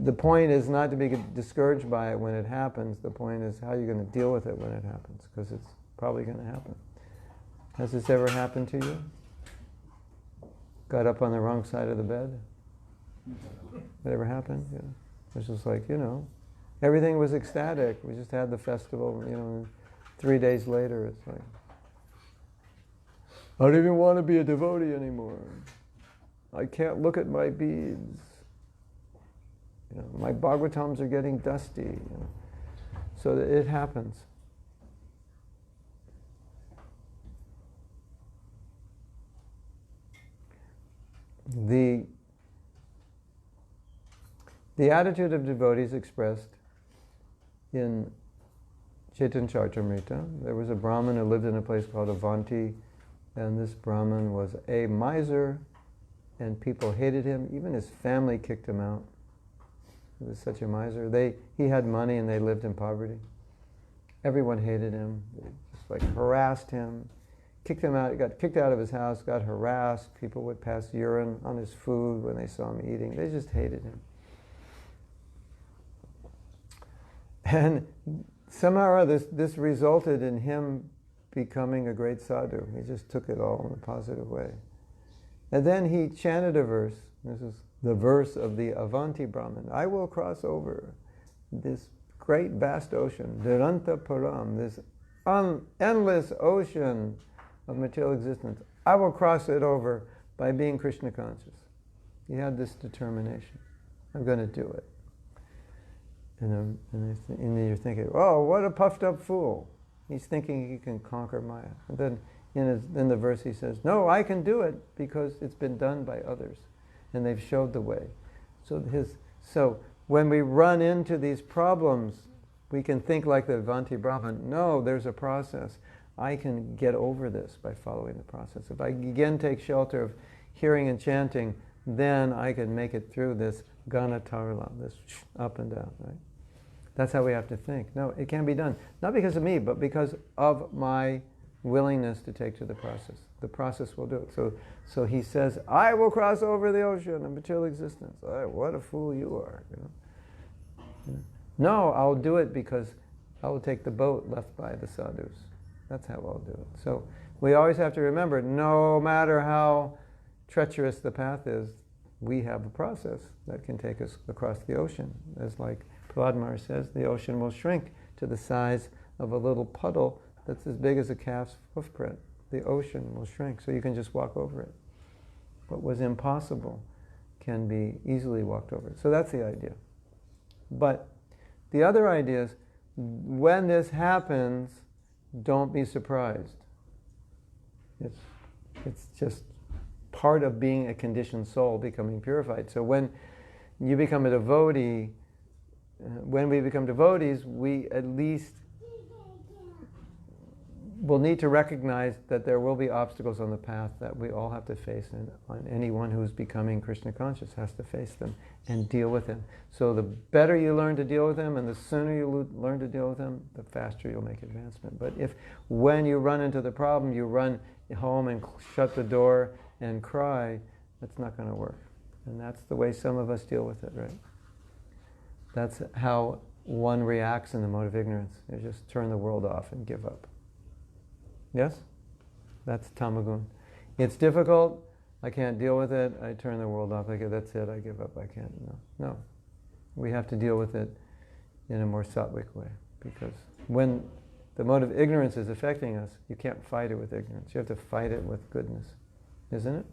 the point is not to be discouraged by it when it happens. The point is how you're going to deal with it when it happens, because it's probably going to happen. Has this ever happened to you? Got up on the wrong side of the bed? That ever happened? Yeah. It's just like, everything was ecstatic. We just had the festival, and 3 days later it's like, I don't even want to be a devotee anymore. I can't look at my beads. My Bhagavatams are getting dusty. So that it happens. The attitude of devotees expressed in Chaitanya Charitamrita. There was a Brahmin who lived in a place called Avanti, and this Brahmin was a miser, and people hated him. Even his family kicked him out. He was such a miser. He had money and they lived in poverty. Everyone hated him. They just harassed him, kicked him out. He got kicked out of his house, got harassed. People would pass urine on his food when they saw him eating. They just hated him. And somehow or other, this resulted in him becoming a great sadhu. He just took it all in a positive way. And then he chanted a verse. This is the verse of the Avanti Brahmin. I will cross over this great vast ocean, Duranta Param, this endless ocean of material existence. I will cross it over by being Krishna conscious. He had this determination. I'm going to do it. And then you're thinking, oh, what a puffed up fool. He's thinking he can conquer Maya. And then in the verse he says, no, I can do it because it's been done by others. And they've showed the way. So when we run into these problems, we can think like the Avanti Brahman, no, there's a process. I can get over this by following the process. If I again take shelter of hearing and chanting, then I can make it through this Gana Tarla, this up and down, right? That's how we have to think. No, it can be done. Not because of me, but because of my willingness to take to the process. The process will do it. So he says, I will cross over the ocean of material existence. What a fool you are. No, I'll do it because I will take the boat left by the sadhus. That's how I'll do it. So we always have to remember, no matter how treacherous the path is, we have a process that can take us across the ocean. As like Prahlad Maharaj says, the ocean will shrink to the size of a little puddle that's as big as a calf's hoofprint. The ocean will shrink, so you can just walk over it. What was impossible can be easily walked over. So that's the idea. But the other idea is, when this happens, don't be surprised. It's just part of being a conditioned soul becoming purified. So when you become a devotee, when we become devotees, we at least will need to recognize that there will be obstacles on the path that we all have to face, and anyone who's becoming Krishna conscious has to face them and deal with them. So the better you learn to deal with them, and the sooner you learn to deal with them, the faster you'll make advancement. But if when you run into the problem, you run home and shut the door and cry, that's not going to work. And that's the way some of us deal with it, right? That's how one reacts in the mode of ignorance. You just turn the world off and give up. Yes? That's tamagun. It's difficult. I can't deal with it. I turn the world off. That's it. I give up. I can't. No. We have to deal with it in a more sattvic way. Because when the mode of ignorance is affecting us, you can't fight it with ignorance. You have to fight it with goodness. Isn't it?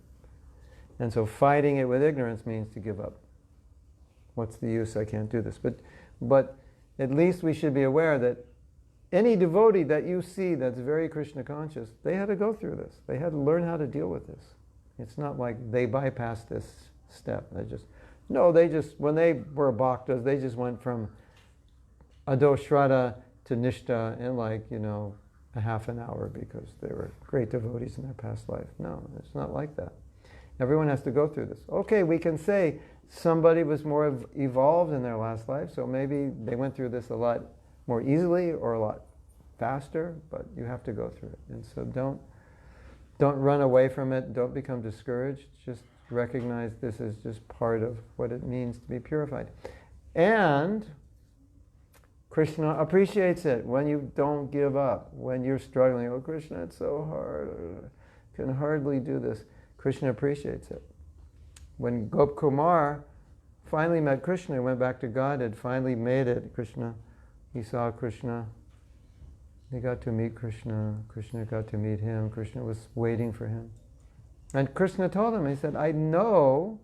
And so fighting it with ignorance means to give up. What's the use? I can't do this. But at least we should be aware that any devotee that you see that's very Krishna conscious, they had to go through this. They had to learn how to deal with this. It's not like they bypassed this step. When they were bhaktas, they just went from adoshrada to nishta in a half an hour because they were great devotees in their past life. No, it's not like that. Everyone has to go through this. Okay, we can say somebody was more evolved in their last life, so maybe they went through this a lot more easily or a lot faster, but you have to go through it. And so don't run away from it. Don't become discouraged. Just recognize this is just part of what it means to be purified. And Krishna appreciates it when you don't give up, when you're struggling. Oh, Krishna, it's so hard. I can hardly do this. Krishna appreciates it. When Gop Kumar finally met Krishna, went back to Godhead, finally made it, he saw Krishna. He got to meet Krishna. Krishna got to meet him. Krishna was waiting for him. And Krishna told him, he said, I know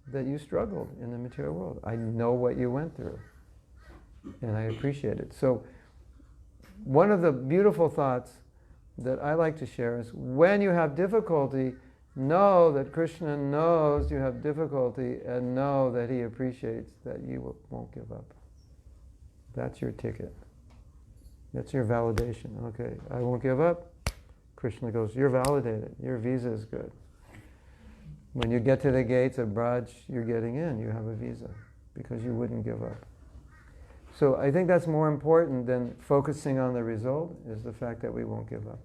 that you struggled in the material world. I know what you went through. And I appreciate it. So one of the beautiful thoughts that I like to share is when you have difficulty, know that Krishna knows you have difficulty and know that he appreciates that you won't give up. That's your ticket. That's your validation. Okay, I won't give up. Krishna goes, you're validated. Your visa is good. When you get to the gates of Braj, you're getting in. You have a visa because you wouldn't give up. So I think that's more important than focusing on the result, is the fact that we won't give up.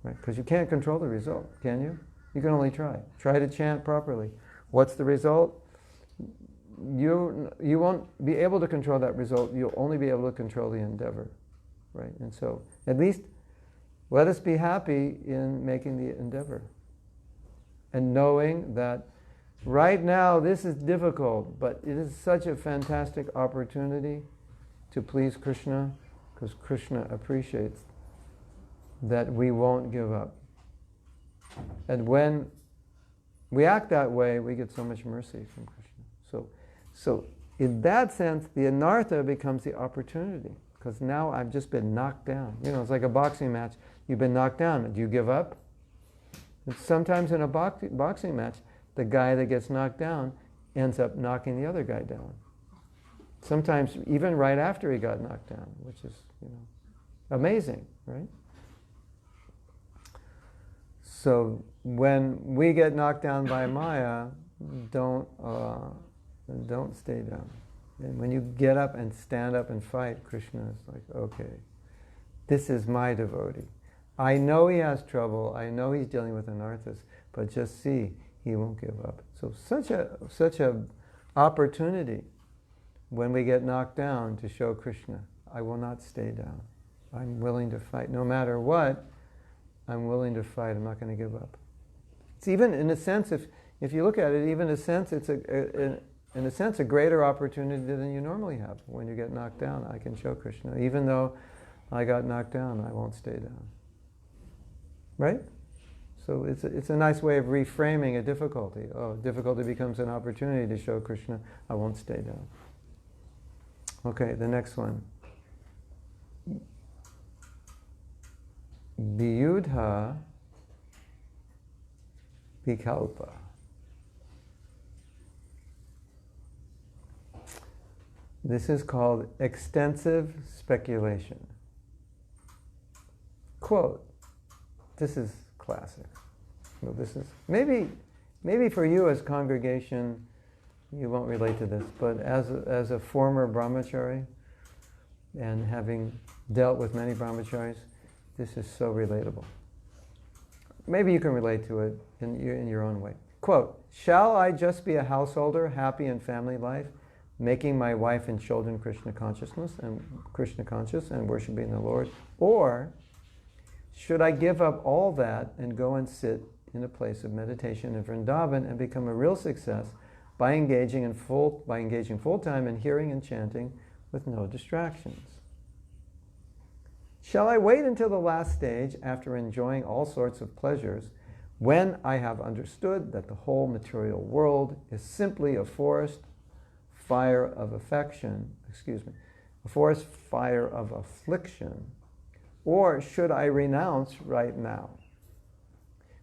Right? Because you can't control the result, can you? You can only try. Try to chant properly. What's the result? You won't be able to control that result. You'll only be able to control the endeavor. Right? And so, at least, let us be happy in making the endeavor. And knowing that right now this is difficult, but it is such a fantastic opportunity to please Krishna, because Krishna appreciates that we won't give up. And when we act that way, we get so much mercy from Krishna. So in that sense, the anartha becomes the opportunity. Because now I've just been knocked down. It's like a boxing match. You've been knocked down. Do you give up? And sometimes in a boxing match, the guy that gets knocked down ends up knocking the other guy down. Sometimes even right after he got knocked down, which is, amazing, right? So when we get knocked down by Maya, don't stay down. And when you get up and stand up and fight, Krishna is like, okay, this is my devotee. I know he has trouble. I know he's dealing with anarthas, but just see, he won't give up. So such a opportunity when we get knocked down to show Krishna, I will not stay down. I'm willing to fight. No matter what, I'm willing to fight. I'm not going to give up. It's even, in a sense, if you look at it, even in a sense, it's in a sense, a greater opportunity than you normally have. When you get knocked down, I can show Krishna. Even though I got knocked down, I won't stay down. Right? So it's a nice way of reframing a difficulty. Oh, difficulty becomes an opportunity to show Krishna, I won't stay down. Okay, the next one. Viyudha Vikalpa. This is called extensive speculation. Quote, this is classic. Well, this is maybe for you as congregation, you won't relate to this, but as a former brahmachari and having dealt with many brahmacharis, this is so relatable. maybe you can relate to it in your own way. Quote, shall I just be a householder, happy in family life, making my wife and children Krishna conscious and worshiping the Lord? Or should I give up all that and go and sit in a place of meditation in Vrindavan and become a real success by engaging full-time in hearing and chanting with no distractions? Shall I wait until the last stage after enjoying all sorts of pleasures when I have understood that the whole material world is simply a forest fire of affliction? Or should I renounce right now?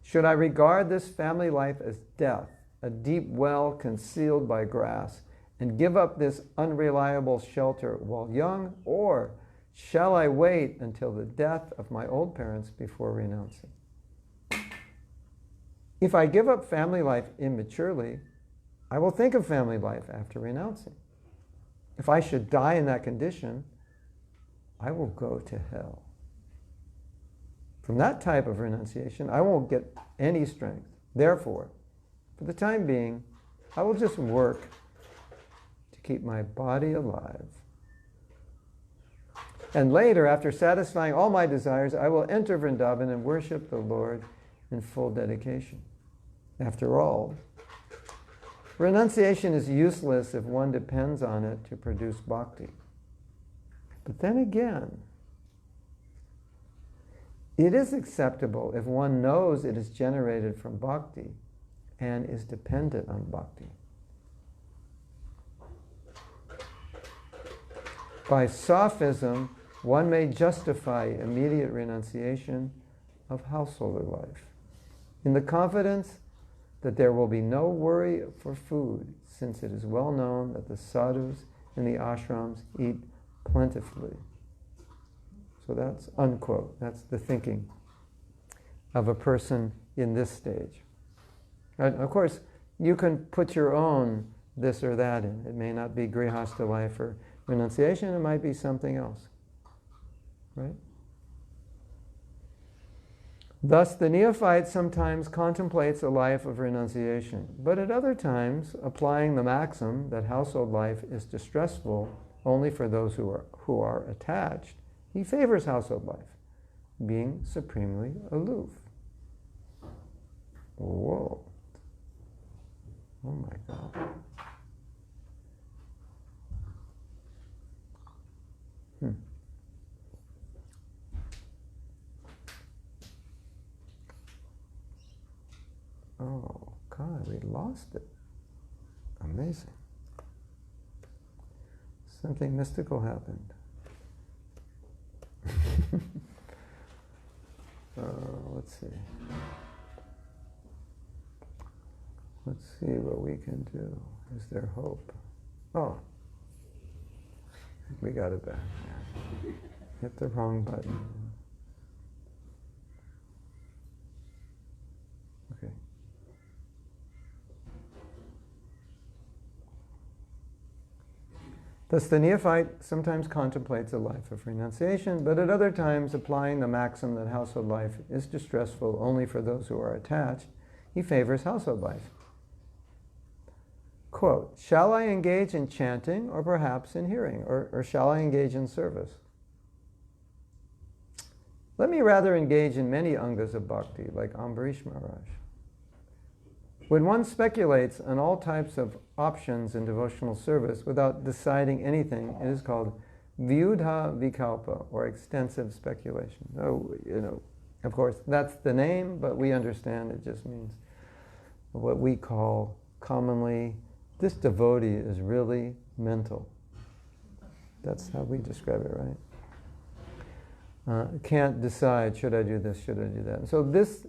Should I regard this family life as death, a deep well concealed by grass, and give up this unreliable shelter while young? Or shall I wait until the death of my old parents before renouncing? If I give up family life immaturely, I will think of family life after renouncing. If I should die in that condition, I will go to hell. From that type of renunciation, I won't get any strength. Therefore, for the time being, I will just work to keep my body alive. And later, after satisfying all my desires, I will enter Vrindavan and worship the Lord in full dedication. After all, renunciation is useless if one depends on it to produce bhakti. But then again, it is acceptable if one knows it is generated from bhakti and is dependent on bhakti. By sophism, one may justify immediate renunciation of householder life in the confidence that there will be no worry for food, since it is well known that the sadhus in the ashrams eat plentifully. So that's unquote. That's the thinking of a person in this stage. And of course, you can put your own this or that in. It may not be grihastha life or renunciation. It might be something else. Right? Thus, the neophyte sometimes contemplates a life of renunciation, but at other times, applying the maxim that household life is distressful only for those who are attached, he favors household life, being supremely aloof. Whoa. Oh my God. Oh, God, we lost it. Amazing. Something mystical happened. Let's see. Let's see what we can do. Is there hope? Oh, we got it back. Hit the wrong button. Okay. Thus, the neophyte sometimes contemplates a life of renunciation, but at other times, applying the maxim that household life is distressful only for those who are attached, he favors household life. Quote, shall I engage in chanting or perhaps in hearing, or shall I engage in service? Let me rather engage in many angas of bhakti, like Ambarish Maharaj. When one speculates on all types of options in devotional service without deciding anything, it is called vyudha vikalpa, or extensive speculation. Oh, of course, that's the name, but we understand it just means what we call commonly, this devotee is really mental. That's how we describe it, right? Can't decide, should I do this, should I do that? And so this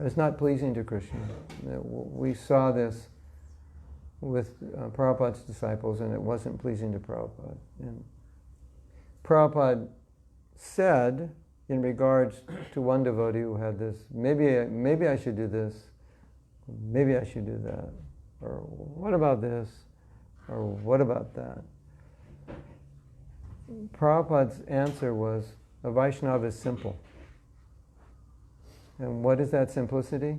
is not pleasing to Krishna. We saw this with Prabhupada's disciples, and it wasn't pleasing to Prabhupada. And Prabhupada said, in regards to one devotee who had this, maybe I should do this, maybe I should do that, or what about this, or what about that? Prabhupada's answer was, a Vaishnava is simple. And what is that simplicity?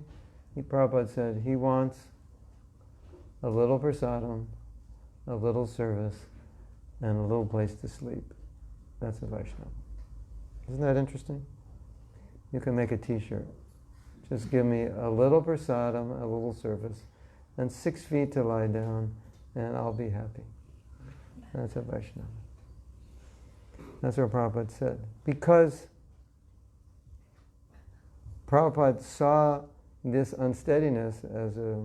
Prabhupada said he wants a little prasadam, a little service, and a little place to sleep. That's a Vaishnava. Isn't that interesting? You can make a t-shirt. Just give me a little prasadam, a little service, and 6 feet to lie down, and I'll be happy. That's a Vaishnava. That's what Prabhupada said. Because Prabhupada saw this unsteadiness as a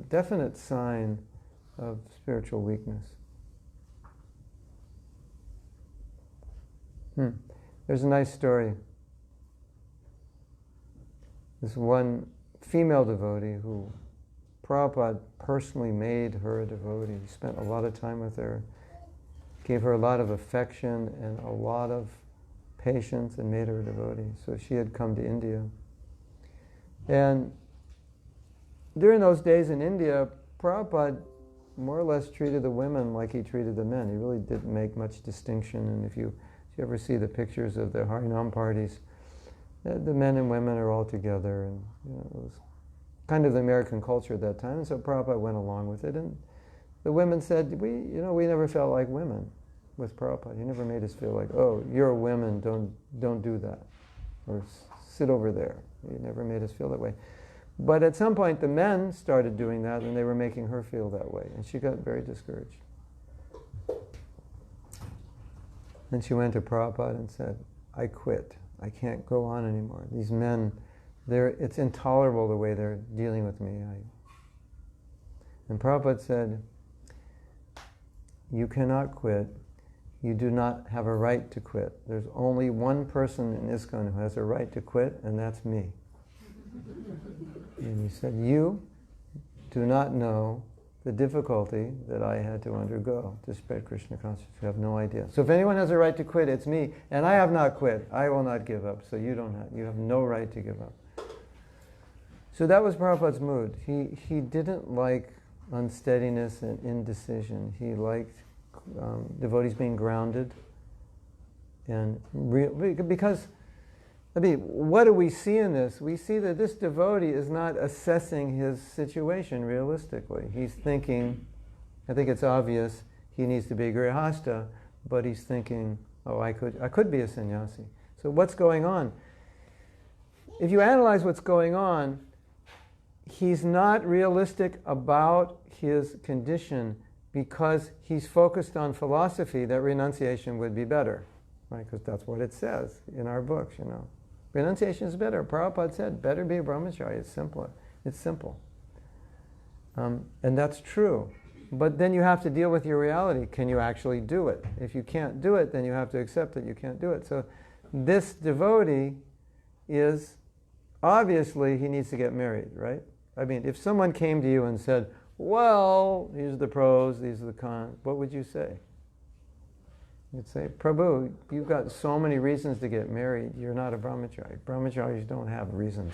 definite sign of spiritual weakness. There's a nice story. This one female devotee who Prabhupada personally made her a devotee. He spent a lot of time with her, gave her a lot of affection and a lot of patience, and made her a devotee. So she had come to India. And during those days in India, Prabhupada more or less treated the women like he treated the men. He really didn't make much distinction. And if you ever see the pictures of the Harinam parties, the men and women are all together. And it was kind of the American culture at that time. And so Prabhupada went along with it. And the women said, we never felt like women with Prabhupada. He never made us feel like, oh, you're women, don't do that. Or sit over there. He never made us feel that way. But at some point the men started doing that, and they were making her feel that way. And she got very discouraged. And she went to Prabhupada and said, I quit. I can't go on anymore. These men, it's intolerable the way they're dealing with me. And Prabhupada said, you cannot quit. You do not have a right to quit. There's only one person in ISKCON who has a right to quit, and that's me. And he said, you do not know the difficulty that I had to undergo to spread Krishna consciousness. You have no idea. So if anyone has a right to quit, it's me. And I have not quit. I will not give up. So you have no right to give up. So that was Prabhupada's mood. He didn't like unsteadiness and indecision. He liked devotees being grounded. And because, what do we see in this? We see that this devotee is not assessing his situation realistically. He's thinking, I think it's obvious, he needs to be a grihasta, but he's thinking, oh, I could be a sannyasi. So what's going on? If you analyze what's going on, he's not realistic about his condition because he's focused on philosophy that renunciation would be better, right? Because that's what it says in our books, Renunciation is better. Prabhupada said, better be a brahmachari. It's simpler. It's simple. And that's true. But then you have to deal with your reality. Can you actually do it? If you can't do it, then you have to accept that you can't do it. So this devotee is, obviously, he needs to get married, right? If someone came to you and said, well, these are the pros, these are the cons, what would you say? You'd say, Prabhu, you've got so many reasons to get married, you're not a brahmachari. Brahmacharis don't have reasons,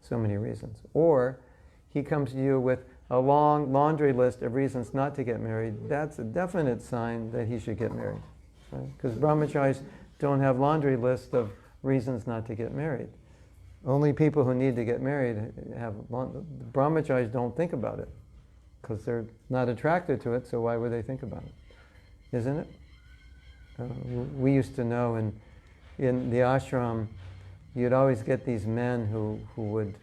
so many reasons. Or he comes to you with a long laundry list of reasons not to get married. That's a definite sign that he should get married. Because brahmacharis don't have laundry lists of reasons not to get married. Only people who need to get married have, brahmacharis don't think about it. Because they're not attracted to it, so why would they think about it? Isn't it? We used to know in the ashram, you'd always get these men who would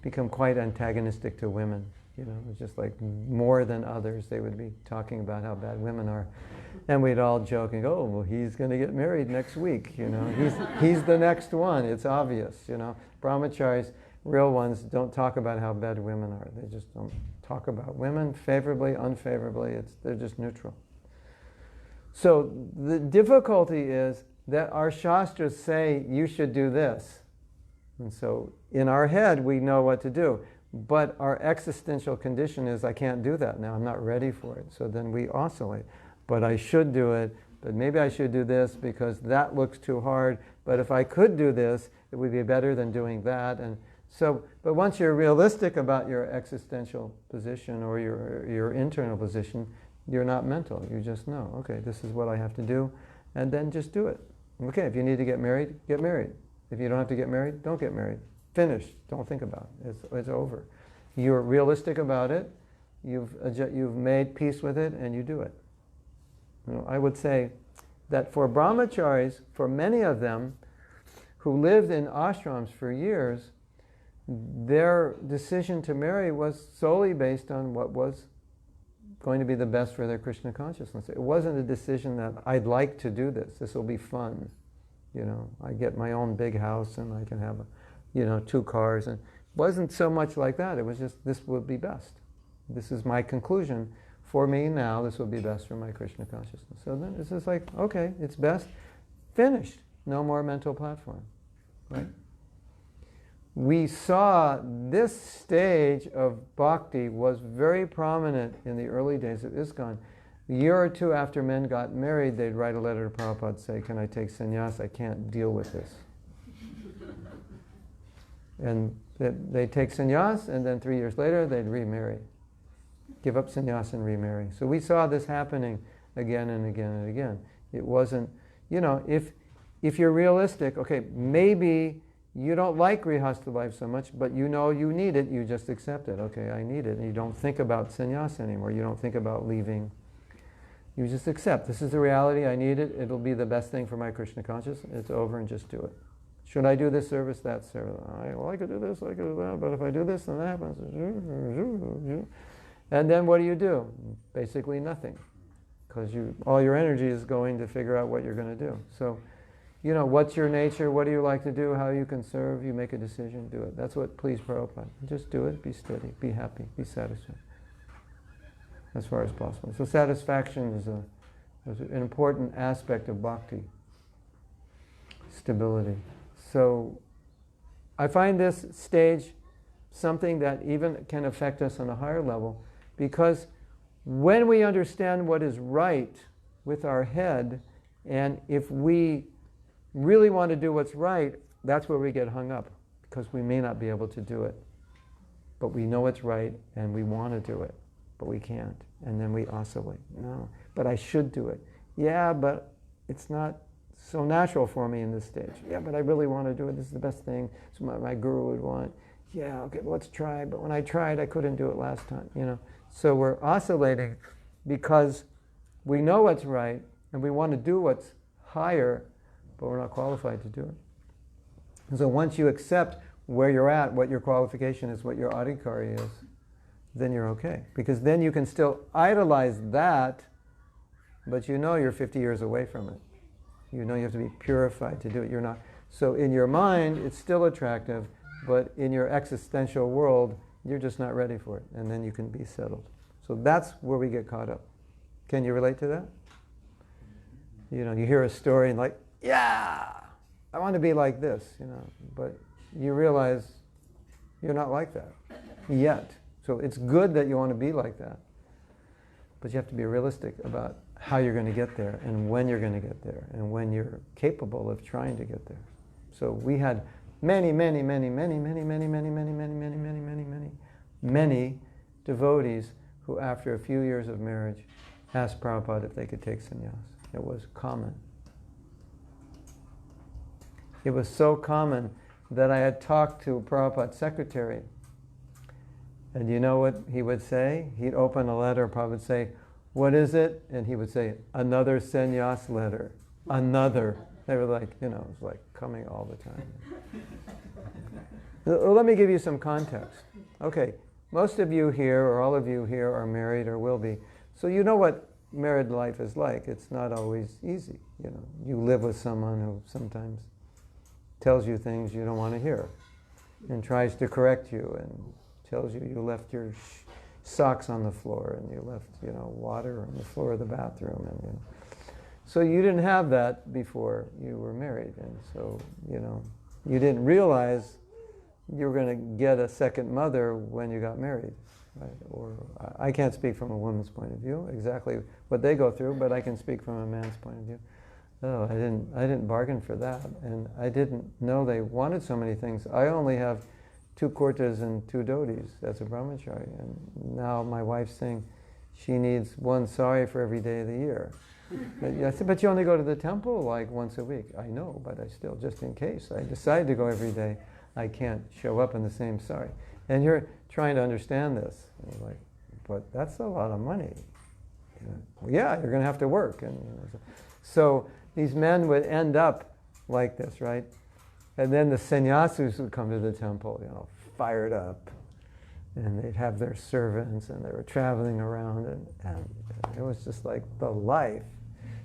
become quite antagonistic to women. It's just like more than others. They would be talking about how bad women are. And we'd all joking, oh, well, he's going to get married next week. He's the next one. It's obvious. Brahmacharis, real ones, don't talk about how bad women are. They just don't talk about women favorably, unfavorably. They're just neutral. So the difficulty is that our shastras say you should do this. And so in our head we know what to do. But our existential condition is I can't do that now. I'm not ready for it. So then we oscillate. But I should do it. But maybe I should do this because that looks too hard. But if I could do this, it would be better than doing that. And so, but once you're realistic about your existential position or your internal position, you're not mental. You just know, okay, this is what I have to do, and then just do it. Okay, if you need to get married, get married. If you don't have to get married, don't get married. Finished. Don't think about it. It's over. You're realistic about it. You've made peace with it, and you do it. I would say that for brahmacharis, for many of them who lived in ashrams for years, their decision to marry was solely based on what was going to be the best for their Krishna consciousness. It wasn't a decision that I'd like to do this. This will be fun. I get my own big house and I can have, 2 cars. And it wasn't so much like that. It was just, this would be best. This is my conclusion. For me now, this will be best for my Krishna consciousness. So then it's just like, okay, it's best. Finished. No more mental platform. Right? We saw this stage of bhakti was very prominent in the early days of ISKCON. A year or two after men got married, they'd write a letter to Prabhupada, say, can I take sannyas? I can't deal with this. And they'd take sannyas, and then 3 years later, they'd remarry. Give up sannyas and remarry. So we saw this happening again and again and again. It wasn't, if you're realistic, okay, maybe you don't like grihastha life so much, but you need it, you just accept it. Okay, I need it. And you don't think about sannyas anymore. You don't think about leaving. You just accept. This is the reality. I need it. It'll be the best thing for my Krishna consciousness. It's over, and just do it. Should I do this service, that service? I could do this, I could do that, but if I do this, then that happens. And then what do? Basically nothing. Because all your energy is going to figure out what you're going to do. So, what's your nature? What do you like to do? How you can serve? You make a decision, do it. That's what please Prabhupada. Just do it, be steady, be happy, be satisfied. As far as possible. So satisfaction is an important aspect of bhakti. Stability. So I find this stage something that even can affect us on a higher level, because when we understand what is right with our head, and if we really want to do what's right, that's where we get hung up, because we may not be able to do it. But we know it's right, and we want to do it, but we can't. And then we oscillate. No, but I should do it. Yeah, but it's not so natural for me in this stage. Yeah, but I really want to do it. This is the best thing. It's what my guru would want. Yeah, okay, let's try. But when I tried, I couldn't do it last time. So we're oscillating because we know what's right, and we want to do what's higher, but we're not qualified to do it. And so once you accept where you're at, what your qualification is, what your adhikari is, then you're okay. Because then you can still idolize that, but you're 50 years away from it. You have to be purified to do it. You're not. So in your mind, it's still attractive, but in your existential world, you're just not ready for it. And then you can be settled. So that's where we get caught up. Can you relate to that? You hear a story and like, yeah, I want to be like this, but you realize you're not like that yet. So it's good that you want to be like that, but you have to be realistic about how you're going to get there and when you're going to get there and when you're capable of trying to get there. So we had many devotees who after a few years of marriage asked Prabhupada if they could take sannyas. It was common. It was so common that I had talked to Prabhupada's secretary, and you know what he would say? He'd open a letter, Prabhupada would say, what is it? And he would say, another sannyas letter. Another. They were like, it was like coming all the time. Let me give you some context. Okay, most of you here, or all of you here, are married or will be. So you know what married life is like. It's not always easy. You live with someone who sometimes tells you things you don't want to hear, and tries to correct you, and tells you left your socks on the floor, and you left, water on the floor of the bathroom, and so you didn't have that before you were married, and so you didn't realize you were going to get a second mother when you got married, right? Or I can't speak from a woman's point of view exactly what they go through, but I can speak from a man's point of view. Oh, I didn't bargain for that, and I didn't know they wanted so many things. I only have 2 kurtas and 2 dhotis as a brahmachari, and now my wife's saying she needs 1 sari for every day of the year. I said, but you only go to the temple like once a week. I know, but I still, just in case I decide to go every day, I can't show up in the same sari. And you're trying to understand this. And you're like, but that's a lot of money. Well, yeah, you're going to have to work. And so these men would end up like this, right? And then the sannyasis would come to the temple, fired up. And they'd have their servants, and they were traveling around, and it was just like the life.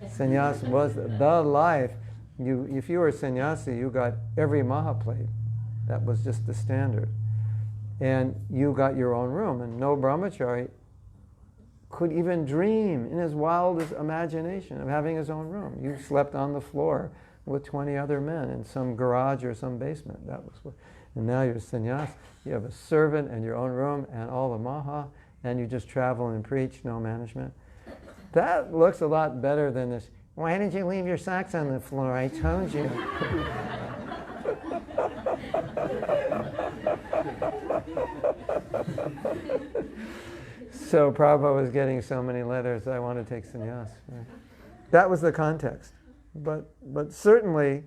Sannyas was the life. If you were a sannyasi, you got every mahaplate. That was just the standard. And you got your own room, and no brahmachari could even dream in his wildest imagination of having his own room. You slept on the floor with 20 other men in some garage or some basement. That was what. And now you're a sannyas. You have a servant and your own room and all the maha, and you just travel and preach, no management. That looks a lot better than this. Why did you leave your socks on the floor? I told you. So Prabhupada was getting so many letters, I want to take sannyas. That was the context. But certainly,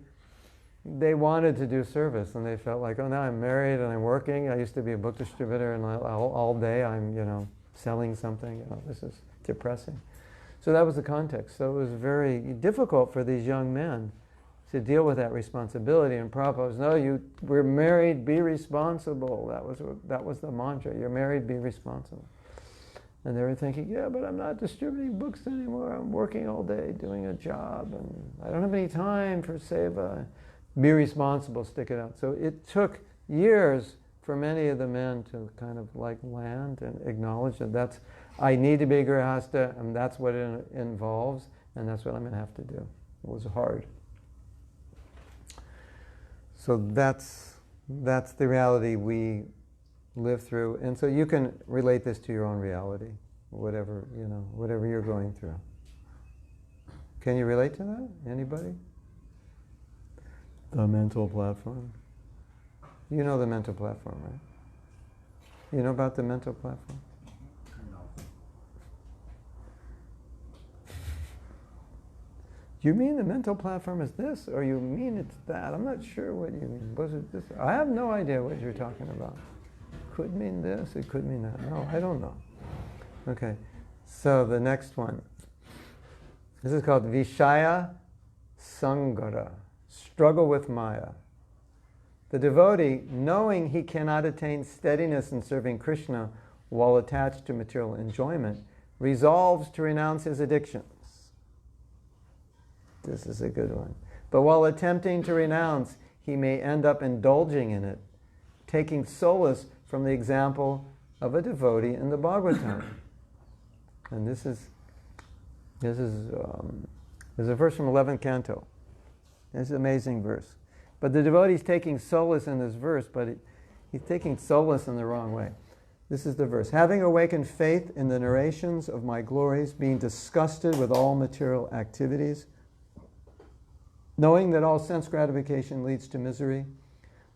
they wanted to do service, and they felt like, oh, now I'm married and I'm working. I used to be a book distributor, and all day I'm, selling something. This is depressing. So that was the context. So it was very difficult for these young men to deal with that responsibility. And Prabhupada was, no, we're married, be responsible. That was the mantra. You're married, be responsible. And they were thinking, yeah, but I'm not distributing books anymore. I'm working all day doing a job, and I don't have any time for seva. Be responsible, stick it out. So it took years for many of the men to kind of like land and acknowledge that I need to be a grihasta, and that's what it involves, and that's what I'm going to have to do. It was hard. So that's the reality we live through, and so you can relate this to your own reality, whatever you're going through. Can you relate to that? Anybody? The mental platform. You know the mental platform, right? You know about the mental platform? No. You mean the mental platform is this, or you mean it's that? I'm not sure what you mean. Was it this? I have no idea what you're talking about. Could mean this, it could mean that. No, I don't know. Okay, so the next one. This is called Vishaya Sangara, struggle with Maya. The devotee, knowing he cannot attain steadiness in serving Krishna while attached to material enjoyment, resolves to renounce his addictions. This is a good one. But while attempting to renounce, he may end up indulging in it, taking solace from the example of a devotee in the Bhagavatam. And this is a verse from 11th canto. It's an amazing verse. But the devotee is taking solace in this verse, but he's taking solace in the wrong way. This is the verse. Having awakened faith in the narrations of my glories, being disgusted with all material activities, knowing that all sense gratification leads to misery,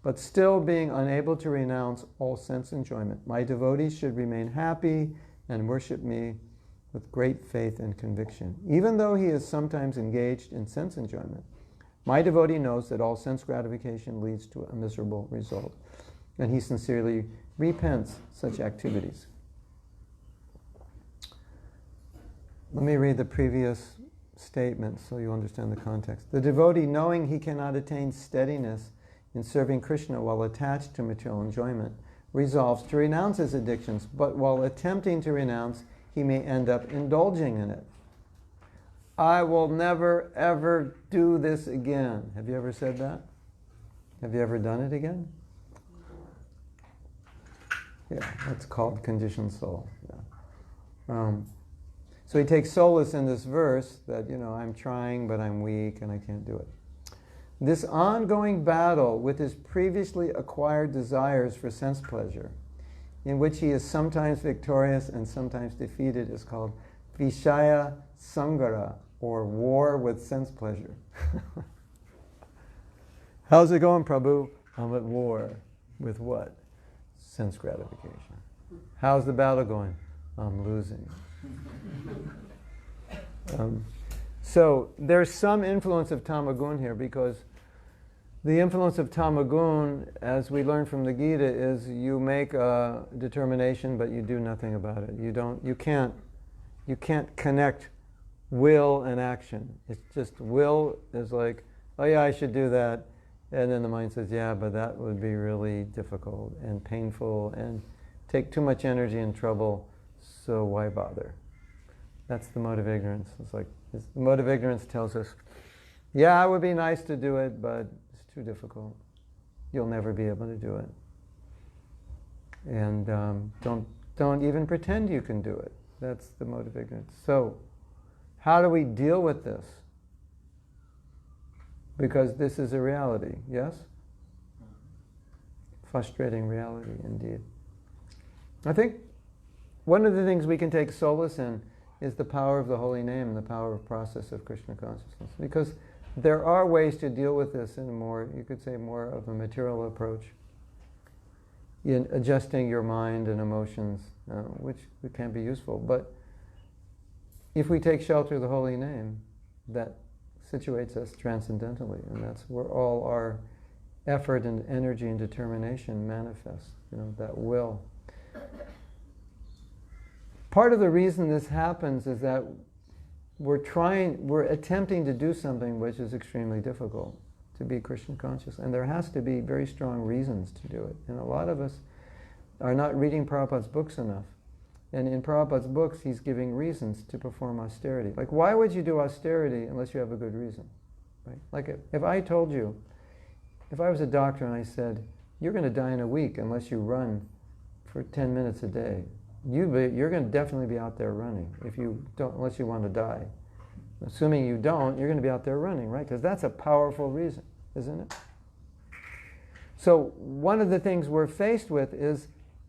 but still being unable to renounce all sense enjoyment, my devotees should remain happy and worship me with great faith and conviction. Even though he is sometimes engaged in sense enjoyment, my devotee knows that all sense gratification leads to a miserable result, and he sincerely repents such activities. Let me read the previous statement so you understand the context. The devotee, knowing he cannot attain steadiness in serving Krishna while attached to material enjoyment, resolves to renounce his addictions, but while attempting to renounce, he may end up indulging in it. I will never, ever do this again. Have you ever said that? Have you ever done it again? Yeah, that's called conditioned soul. Yeah. So he takes solace in this verse that, I'm trying, but I'm weak and I can't do it. This ongoing battle with his previously acquired desires for sense pleasure, in which he is sometimes victorious and sometimes defeated, is called Vishaya Sangara, or war with sense pleasure. How's it going, Prabhu? I'm at war. With what? Sense gratification. How's the battle going? I'm losing. So there's some influence of tamagun here, because the influence of tamagun, as we learn from the Gita, is you make a determination but you do nothing about it. You can't connect will and action. It's just will is like, oh yeah, I should do that. And then the mind says, yeah, but that would be really difficult and painful and take too much energy and trouble, so why bother? That's the mode of ignorance. It's like, the mode of ignorance tells us, yeah, it would be nice to do it, but it's too difficult. You'll never be able to do it. And don't even pretend you can do it. That's the mode of ignorance. So, how do we deal with this? Because this is a reality, yes? Frustrating reality, indeed. I think one of the things we can take solace in is the power of the holy name and the power of process of Krishna consciousness. Because there are ways to deal with this in more, you could say, more of a material approach, in adjusting your mind and emotions, which can be useful. But if we take shelter of the holy name, that situates us transcendentally, and that's where all our effort and energy and determination manifests, that will. Part of the reason this happens is that we're attempting to do something which is extremely difficult, to be Krishna conscious, and there has to be very strong reasons to do it. And a lot of us are not reading Prabhupada's books enough. And in Prabhupada's books, he's giving reasons to perform austerity. Like, why would you do austerity unless you have a good reason? Right? Like, if I told you, if I was a doctor and I said, you're going to die in a week unless you run for 10 minutes a day, you're going to definitely be out there running unless you want to die. Assuming you don't, you're going to be out there running, right? Because that's a powerful reason, isn't it? So one of the things we're faced with is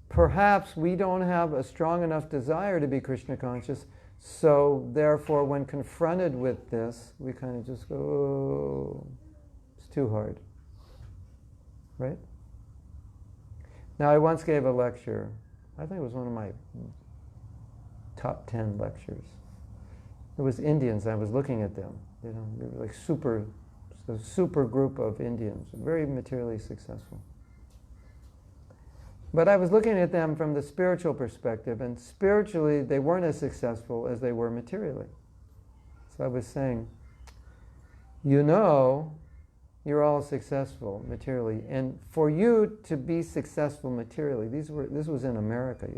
perhaps we don't have a strong enough desire to be Krishna conscious, so therefore when confronted with this, we kind of just go, oh, it's too hard. Right? Now, I once gave a lecture. I think it was one of my top 10 lectures. It was Indians. I was looking at them. They were like a super group of Indians, very materially successful. But I was looking at them from the spiritual perspective, and spiritually they weren't as successful as they were materially. So I was saying, you're all successful materially, and for you to be successful materially, this was in America,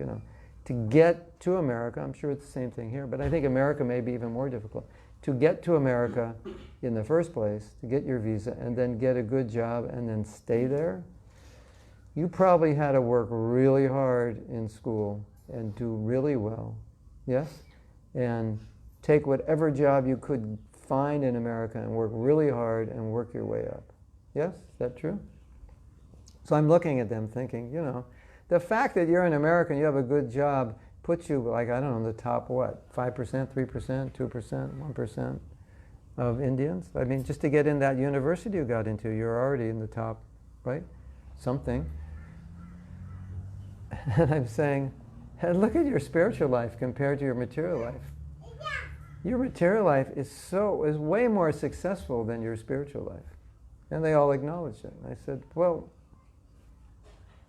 to get to America, I'm sure it's the same thing here, but I think America may be even more difficult. To get to America in the first place, to get your visa, and then get a good job, and then stay there, you probably had to work really hard in school and do really well, yes? And take whatever job you could find in America and work really hard and work your way up. Yes? Is that true? So I'm looking at them thinking, the fact that you're in America and you have a good job puts you, like, I don't know, in the top, 5%, 3%, 2%, 1% of Indians? I mean, just to get in that university you got into, you're already in the top, right? Something. And I'm saying, hey, look at your spiritual life compared to your material life. Your material life is way more successful than your spiritual life. And they all acknowledged it. And I said, well,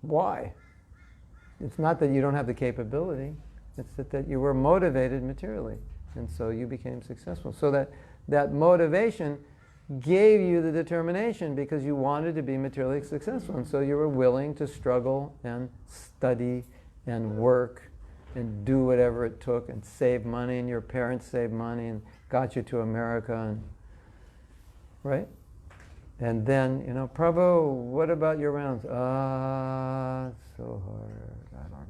why? It's not that you don't have the capability, it's that you were motivated materially, and so you became successful. So that motivation gave you the determination because you wanted to be materially successful, and so you were willing to struggle and study and work and do whatever it took and save money, and your parents saved money and got you to America, and right? And then, Prabhu, what about your rounds? It's so hard. I don't know.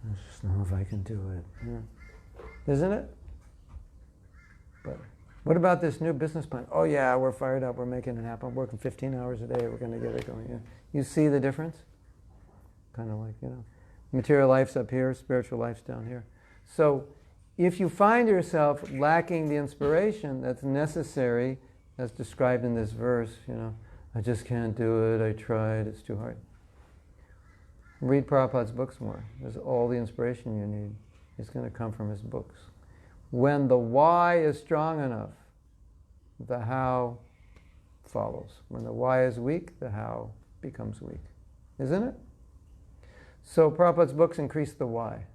I just don't know if I can do it. Yeah. Isn't it? But what about this new business plan? Oh yeah, we're fired up. We're making it happen. I'm working 15 hours a day. We're going to get it going. Yeah. You see the difference? Kind of like, material life's up here, spiritual life's down here. So if you find yourself lacking the inspiration that's necessary, as described in this verse, I just can't do it, I tried, it's too hard. Read Prabhupada's books more. There's all the inspiration you need. It's going to come from his books. When the why is strong enough, the how follows. When the why is weak, the how becomes weak. Isn't it? So Prabhupada's books increase the why.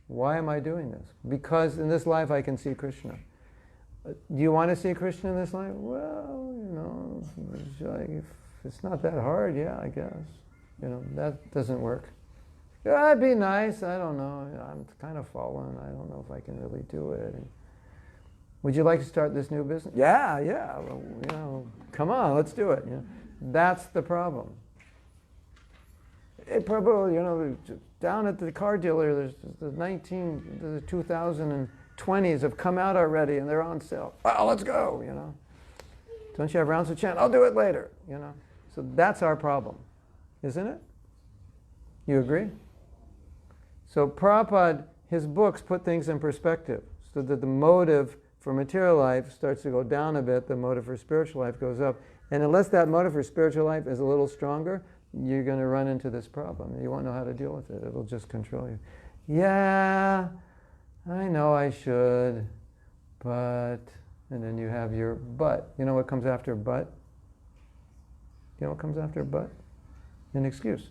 Why am I doing this? Because in this life I can see Krishna. Do you want to see Krishna in this life? Well, it's not that hard, yeah, I guess. That doesn't work. Yeah, it'd be nice, I don't know. I'm kind of fallen, I don't know if I can really do it. Would you like to start this new business? Yeah, well, come on, let's do it. That's the problem. Hey, Prabhu, down at the car dealer, there's the 2020s have come out already and they're on sale. Well, let's go, Don't you have rounds of chant? I'll do it later, So that's our problem, isn't it? You agree? So Prabhupada, his books put things in perspective so that the motive for material life starts to go down a bit, the motive for spiritual life goes up. And unless that motive for spiritual life is a little stronger, you're going to run into this problem. You won't know how to deal with it. It'll just control you. Yeah, I know I should, but... And then you have your but. You know what comes after but? You know what comes after but? An excuse.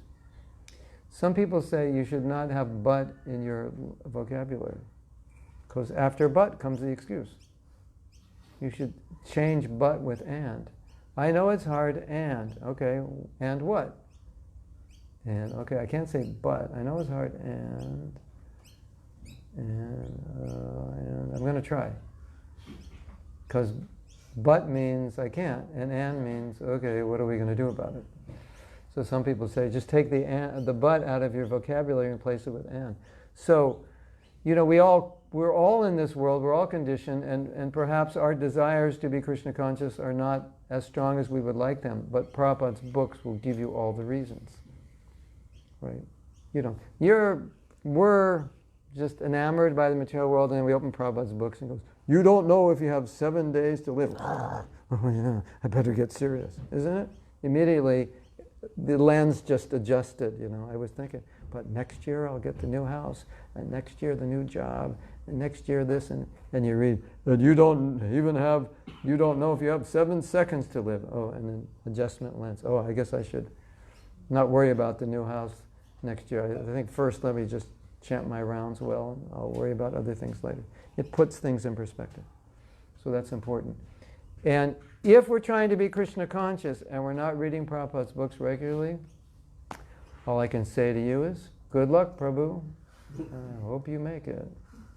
Some people say you should not have but in your vocabulary, because after but comes the excuse. You should change but with and. I know it's hard, and. Okay, and what? And, okay, I can't say but. I know it's hard, and I'm going to try. Because but means I can't, and means, okay, what are we going to do about it? So some people say, just take the but out of your vocabulary and replace it with and. So, we're all in this world, we're all conditioned, and perhaps our desires to be Krishna conscious are not as strong as we would like them, but Prabhupada's books will give you all the reasons. Right? We're just enamored by the material world, and then we open Prabhupada's books and goes, you don't know if you have 7 days to live. Oh yeah, I better get serious. Isn't it? Immediately, the lens just adjusted, I was thinking, but next year I'll get the new house, and next year the new job, and next year this, and you read, that you don't know if you have 7 seconds to live. Oh, and then adjustment lens. Oh, I guess I should not worry about the new house next year. I think first let me just chant my rounds well, and I'll worry about other things later. It puts things in perspective. So that's important. And if we're trying to be Krishna conscious and we're not reading Prabhupada's books regularly, all I can say to you is, good luck, Prabhu. I hope you make it.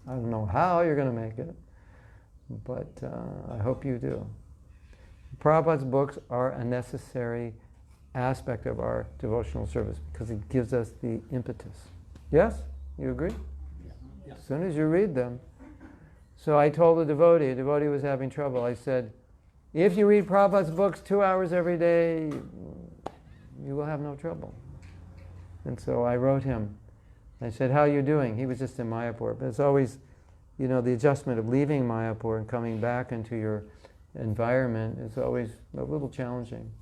I don't know how you're going to make it, but I hope you do. Prabhupada's books are a necessary aspect of our devotional service because it gives us the impetus. Yes? You agree? Yeah. As soon as you read them. So I told a devotee was having trouble. I said, if you read Prabhupada's books 2 hours every day, you will have no trouble. And so I wrote him. I said, how are you doing? He was just in Mayapur. But it's always, the adjustment of leaving Mayapur and coming back into your environment is always a little challenging.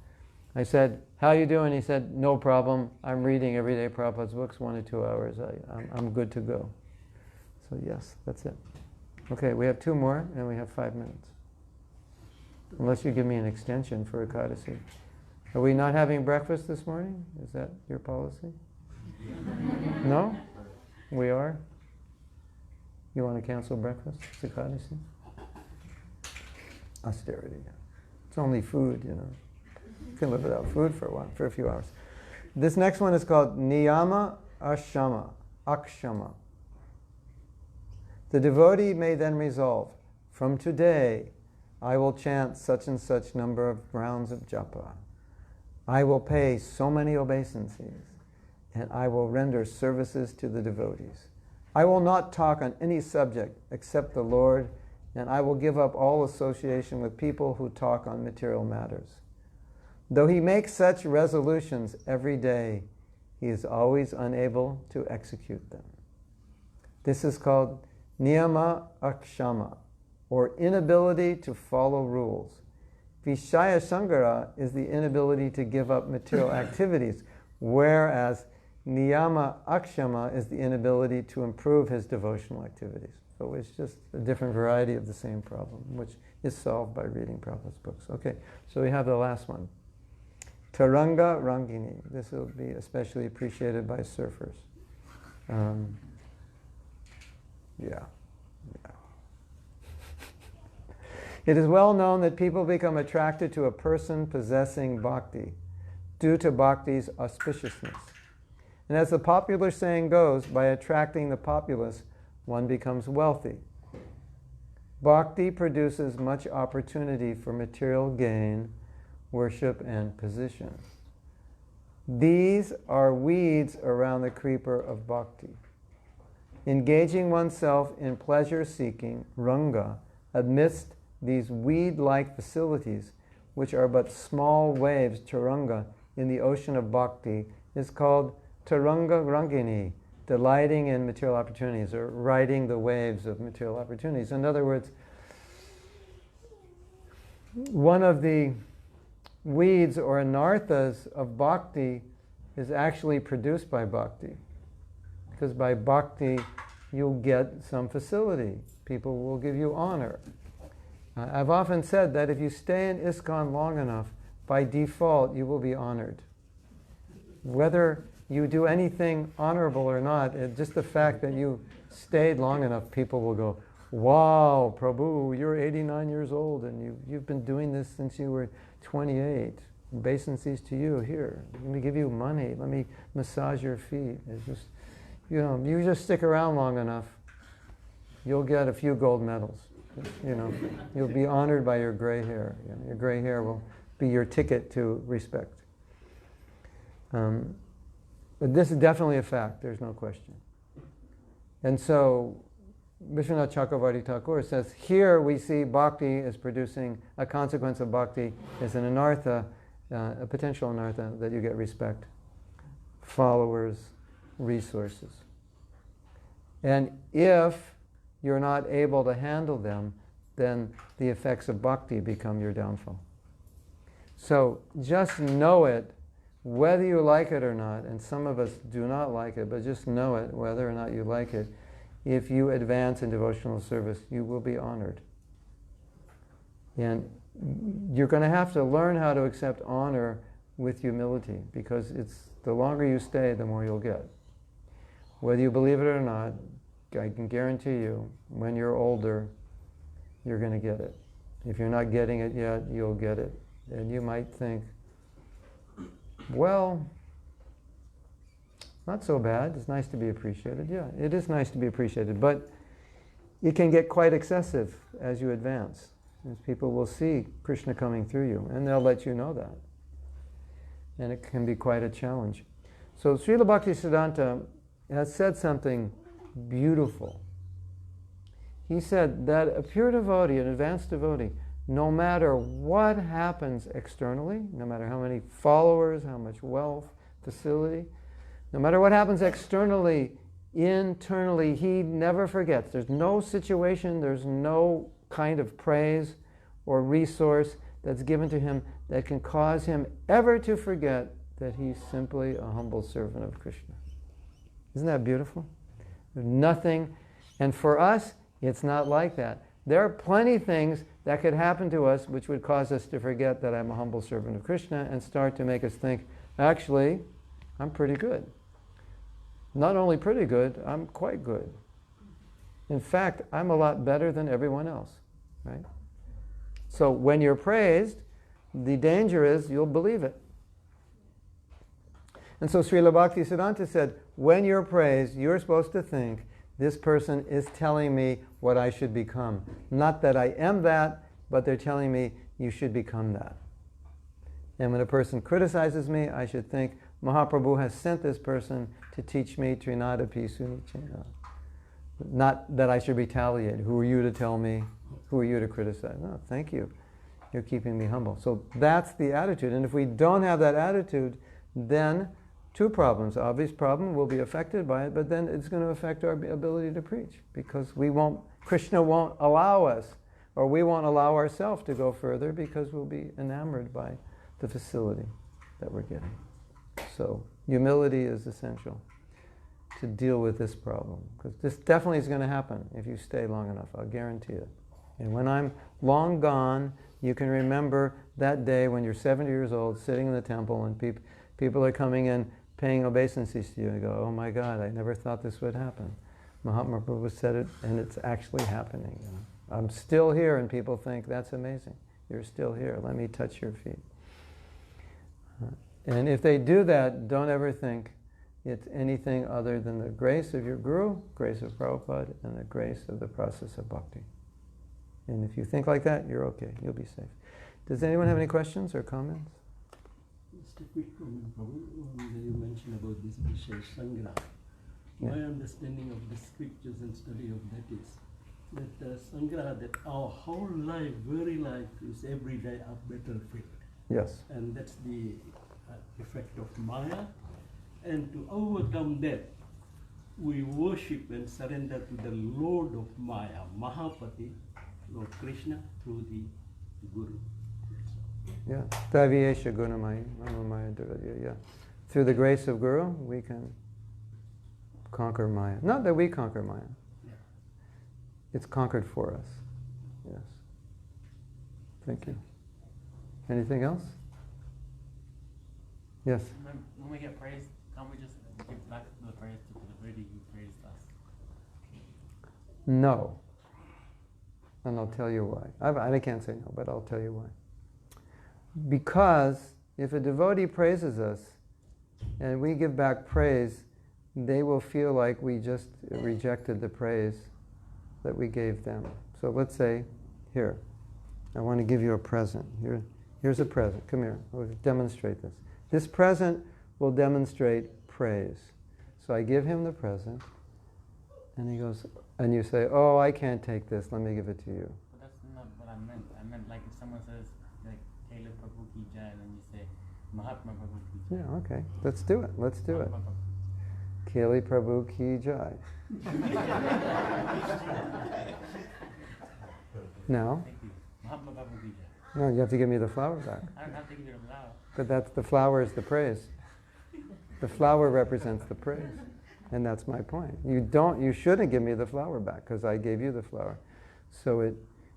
I said, how are you doing? He said, no problem. I'm reading every day Prabhupada's books 1 to 2 hours. I'm good to go. So yes, that's it. Okay, we have 2 more and we have 5 minutes. Unless you give me an extension for Ekadasi. Are we not having breakfast this morning? Is that your policy? No? We are? You want to cancel breakfast? It's Ekadasi? Austerity. It's only food, You can live without food for a few hours. This next one is called Niyama Akshama. The devotee may then resolve, from today I will chant such and such number of rounds of japa. I will pay so many obeisances, and I will render services to the devotees. I will not talk on any subject except the Lord, and I will give up all association with people who talk on material matters. Though he makes such resolutions every day, he is always unable to execute them. This is called niyama akshama, or inability to follow rules. Vishaya sangara is the inability to give up material activities, whereas niyama akshama is the inability to improve his devotional activities. So it's just a different variety of the same problem, which is solved by reading Prabhupada's books. Okay, so we have the last one. Taranga Rangini. This will be especially appreciated by surfers. Yeah. It is well known that people become attracted to a person possessing bhakti due to bhakti's auspiciousness. And as the popular saying goes, by attracting the populace, one becomes wealthy. Bhakti produces much opportunity for material gain, worship, and position. These are weeds around the creeper of bhakti. Engaging oneself in pleasure-seeking, ranga, amidst these weed-like facilities, which are but small waves, taranga, in the ocean of bhakti, is called taranga rangini, delighting in material opportunities, or riding the waves of material opportunities. In other words, one of the weeds or anarthas of bhakti is actually produced by bhakti. Because by bhakti, you'll get some facility. People will give you honor. I've often said that if you stay in ISKCON long enough, by default, you will be honored. Whether you do anything honorable or not, just the fact that you stayed long enough, people will go, wow, Prabhu, you're 89 years old and you've been doing this since you were 28. Obeisances to you here. Let me give you money. Let me massage your feet. It's just, you just stick around long enough, you'll get a few gold medals. You'll be honored by your gray hair. Your gray hair will be your ticket to respect. But this is definitely a fact, there's no question. And so, Vishwanath Chakravarti Thakur says, here we see bhakti is producing, a consequence of bhakti is an anartha, a potential anartha, that you get respect, followers, resources. And if you're not able to handle them, then the effects of bhakti become your downfall. So just know it, whether you like it or not, and some of us do not like it, but just know it, whether or not you like it. If you advance in devotional service, you will be honored. And you're going to have to learn how to accept honor with humility, because the longer you stay, the more you'll get. Whether you believe it or not, I can guarantee you, when you're older, you're going to get it. If you're not getting it yet, you'll get it. And you might think, well, not so bad. It's nice to be appreciated. Yeah, it is nice to be appreciated. But it can get quite excessive as you advance. As people will see Krishna coming through you, and they'll let you know that. And it can be quite a challenge. So Srila Bhaktisiddhanta has said something beautiful. He said that a pure devotee, an advanced devotee, no matter what happens externally, no matter how many followers, how much wealth, facility, no matter what happens externally, internally, he never forgets. There's no situation, there's no kind of praise or resource that's given to him that can cause him ever to forget that he's simply a humble servant of Krishna. Isn't that beautiful? There's nothing, and for us, it's not like that. There are plenty of things that could happen to us which would cause us to forget that I'm a humble servant of Krishna and start to make us think, actually, I'm pretty good. Not only pretty good, I'm quite good. In fact, I'm a lot better than everyone else, right? So when you're praised, the danger is you'll believe it. And so Srila Bhaktisiddhanta said, when you're praised, you're supposed to think, this person is telling me what I should become. Not that I am that, but they're telling me you should become that. And when a person criticizes me, I should think, Mahaprabhu has sent this person to teach me Trinadapi Sunichena. Not that I should retaliate. Who are you to tell me? Who are you to criticize? No, thank you. You're keeping me humble. So that's the attitude. And if we don't have that attitude, then two problems. Obvious problem, we'll be affected by it, but then it's going to affect our ability to preach, because Krishna won't allow us, or we won't allow ourselves to go further, because we'll be enamored by the facility that we're getting. So humility is essential to deal with this problem. Because this definitely is going to happen if you stay long enough, I'll guarantee it. And when I'm long gone, you can remember that day when you're 70 years old, sitting in the temple, and people are coming in, paying obeisances to you, and you go, oh my God, I never thought this would happen. Mahatma Prabhu said it, and it's actually happening. You know? I'm still here, and people think, that's amazing. You're still here. Let me touch your feet. And if they do that, don't ever think it's anything other than the grace of your Guru, grace of Prabhupada, and the grace of the process of bhakti. And if you think like that, you're okay. You'll be safe. Does anyone have any questions or comments? Just a quick comment, Prabhu. You mentioned about this Vishesh Sangra. Yeah. My understanding of the scriptures and study of that is that Sangra, that our whole life, very life, is every day a battlefield. Yes. And that's the effect of Maya. And to overcome that, we worship and surrender to the Lord of Maya, Mahapati, Lord Krishna, through the Guru. Yeah. Davyesha Gunamaya, Mamamaya Duradya, yeah. Through the grace of Guru, we can conquer Maya. Not that we conquer Maya. Yeah. It's conquered for us. Yes. Thank you. Anything else? Yes. When we get praised, can't we just give back the praise to the Buddha who praised us? No. And I'll tell you why. I can't say no, but I'll tell you why. Because if a devotee praises us and we give back praise, they will feel like we just rejected the praise that we gave them. So let's say, here, I want to give you a present. Here's a present. Come here. I'll demonstrate this. This present will demonstrate praise. So I give him the present, and he goes, and you say, oh, I can't take this. Let me give it to you. But that's not what I meant. I meant like if someone says, like, Kela Prabhu ki jai, and then you say, Mahatma Prabhu ki jai. Yeah, okay. Let's do it. Let's do it. Mahatma Keli Prabhu ki jai. Now, Thank you. Mahatma Prabhu ki jai. no, you have to give me the flower back. I don't have to give you the flower. But that's the flower is the praise. The flower represents the praise. And that's my point. You shouldn't give me the flower back because I gave you the flower. So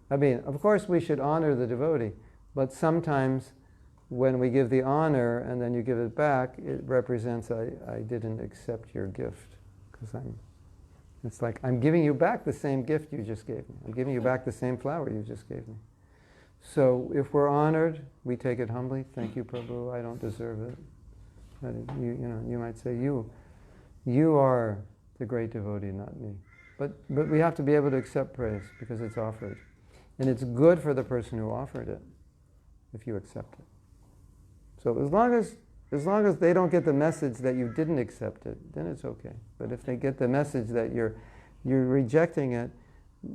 of course we should honor the devotee, but sometimes when we give the honor and then you give it back, it represents I didn't accept your gift. It's like I'm giving you back the same gift you just gave me. I'm giving you back the same flower you just gave me. So if we're honored, we take it humbly. Thank you, Prabhu. I don't deserve it. But you might say, you are the great devotee, not me. But we have to be able to accept praise because it's offered. And it's good for the person who offered it if you accept it. So as long as they don't get the message that you didn't accept it, then it's okay. But if they get the message that you're rejecting it,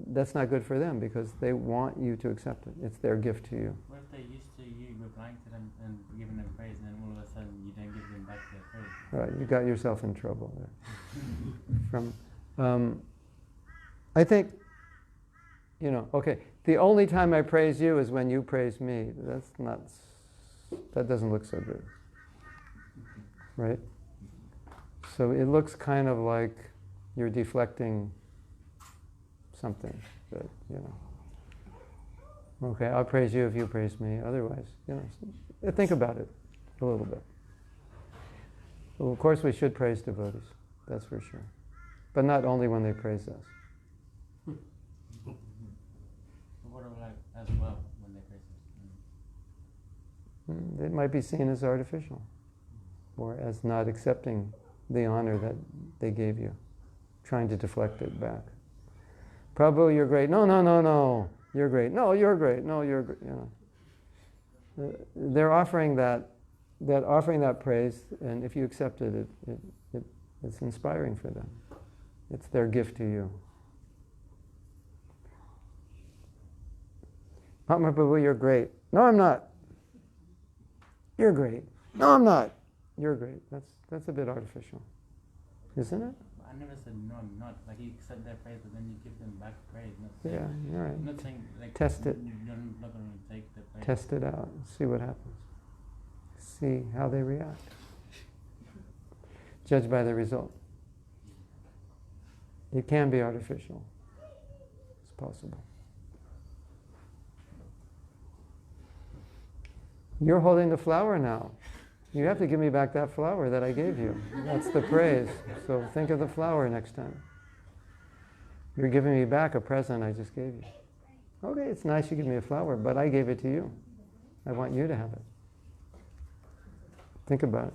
that's not good for them because they want you to accept it. It's their gift to you. What if they're used to you replying to them and giving them praise, and then all of a sudden you don't give them back their praise? Right, you got yourself in trouble there. I think, okay, the only time I praise you is when you praise me. That doesn't look so good. Right? So it looks kind of like you're deflecting something that, okay, I'll praise you if you praise me. Otherwise, think about it a little bit. Well, of course we should praise devotees, that's for sure. But not only when they praise us. What about as well when they praise us? It might be seen as artificial or as not accepting the honor that they gave you, trying to deflect it back. Prabhu, you're great. No, you're great. No, you're great. No, you're great. They're offering that praise, and if you accept it, it's inspiring for them. It's their gift to you. Mahatma Prabhu, you're great. No, I'm not. You're great. No, I'm not. You're great. That's a bit artificial, isn't it? I never said no, I'm not. Like you accept their praise, but then you give them back praise. Not Yeah, saying, you're right. I'm not saying like Test it. You're not going to take the praise. Test it out. See what happens. See how they react. Judge by the result. It can be artificial. It's possible. You're holding the flower now. You have to give me back that flower that I gave you. That's the praise. So think of the flower next time. You're giving me back a present I just gave you. Okay, it's nice you give me a flower, but I gave it to you. I want you to have it. Think about it.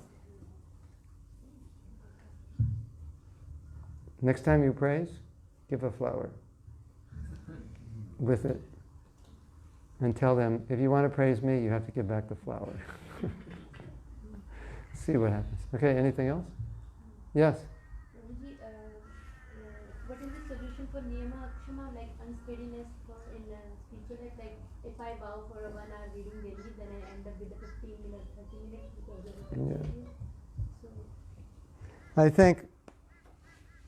Next time you praise, give a flower with it. And tell them, if you want to praise me, you have to give back the flower. See what happens. Okay, anything else? Yes? What is the solution for niyama akshama, like unsteadiness for in spiritual life? Like if I vow for a 1 hour reading daily, then I end up with a 15 minutes, 30 minutes because of the So I think,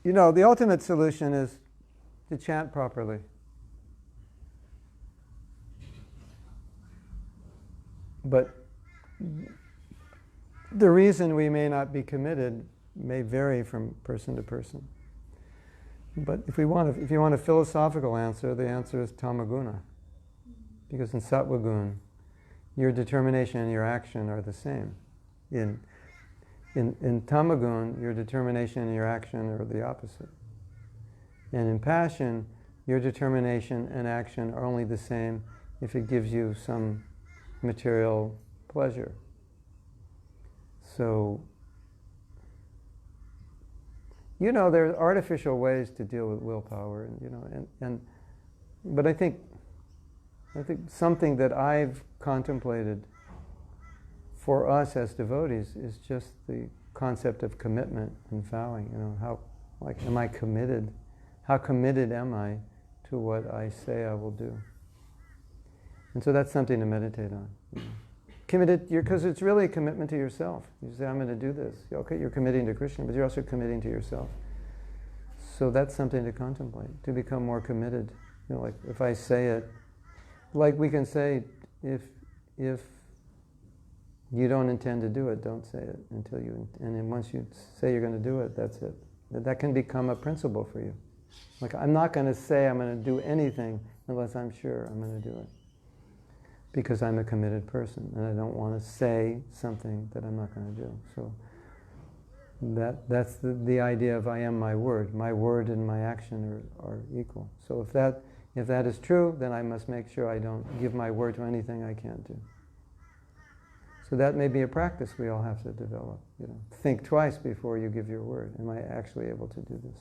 the ultimate solution is to chant properly. But the reason we may not be committed may vary from person to person. But if you want a philosophical answer, the answer is tamaguna. Because in sattva-gun, your determination and your action are the same. In tamagun, your determination and your action are the opposite. And in passion, your determination and action are only the same if it gives you some material pleasure. So, there are artificial ways to deal with willpower, but I think something that I've contemplated for us as devotees is just the concept of commitment and vowing. Am I committed? How committed am I to what I say I will do? And so that's something to meditate on. Committed, because it's really a commitment to yourself. You say, I'm going to do this. Okay, you're committing to Krishna, but you're also committing to yourself. So that's something to contemplate, to become more committed. Like if I say it, like we can say, if you don't intend to do it, don't say it until you, and then once you say you're going to do it, that's it. That can become a principle for you. Like, I'm not going to say I'm going to do anything unless I'm sure I'm going to do it. Because I'm a committed person, and I don't want to say something that I'm not going to do. So that's the idea of I am my word. My word and my action are equal. So if that is true, then I must make sure I don't give my word to anything I can't do. So that may be a practice we all have to develop. Think twice before you give your word. Am I actually able to do this?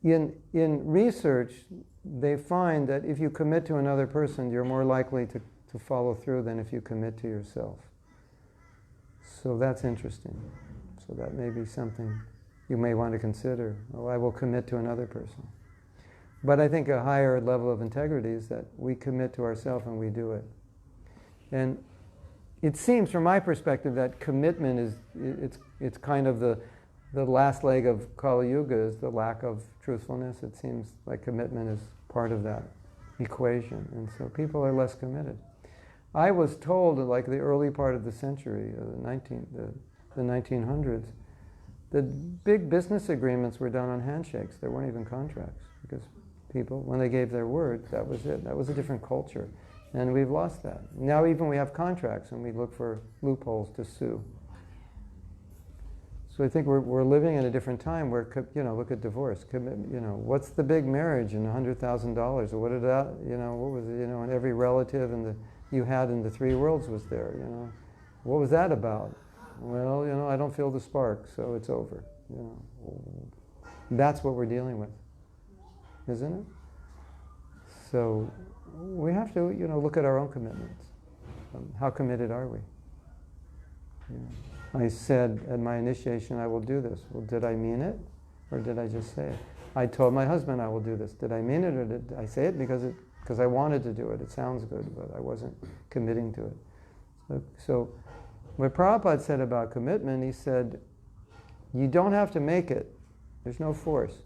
In research, they find that if you commit to another person, you're more likely to follow through than if you commit to yourself. So that's interesting. So that may be something you may want to consider. Oh, I will commit to another person. But I think a higher level of integrity is that we commit to ourselves and we do it. And it seems, from my perspective, that commitment it's kind of the last leg of Kali Yuga is the lack of truthfulness. It seems like commitment is part of that equation, and so people are less committed. I was told, like the early part of the century, the 1900s, that big business agreements were done on handshakes. There weren't even contracts, because people, when they gave their word, that was it. That was a different culture, and we've lost that. Now even we have contracts, and we look for loopholes to sue. So I think we're living in a different time where, look at divorce. What's the big marriage and $100,000? Or what did that, what was it, and every relative you had in the three worlds was there, What was that about? Well, I don't feel the spark, so it's over, That's what we're dealing with, isn't it? So we have to, look at our own commitments. How committed are we? I said at my initiation, I will do this. Well, did I mean it, or did I just say it? I told my husband I will do this. Did I mean it, or did I say it because I wanted to do it? It sounds good, but I wasn't committing to it. So what Prabhupada said about commitment, he said, you don't have to make it. There's no force.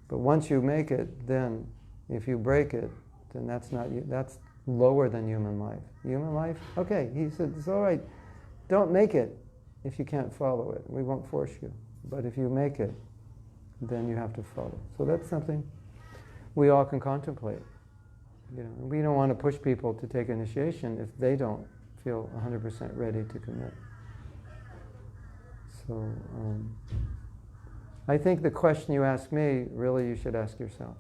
But once you make it, then if you break it, then that's lower than human life. Human life, okay, he said, it's all right. Don't make it. if you can't follow it. We won't force you. But if you make it, then you have to follow. So that's something we all can contemplate. We don't want to push people to take initiation if they don't feel 100% ready to commit. So I think the question you ask me, really you should ask yourself.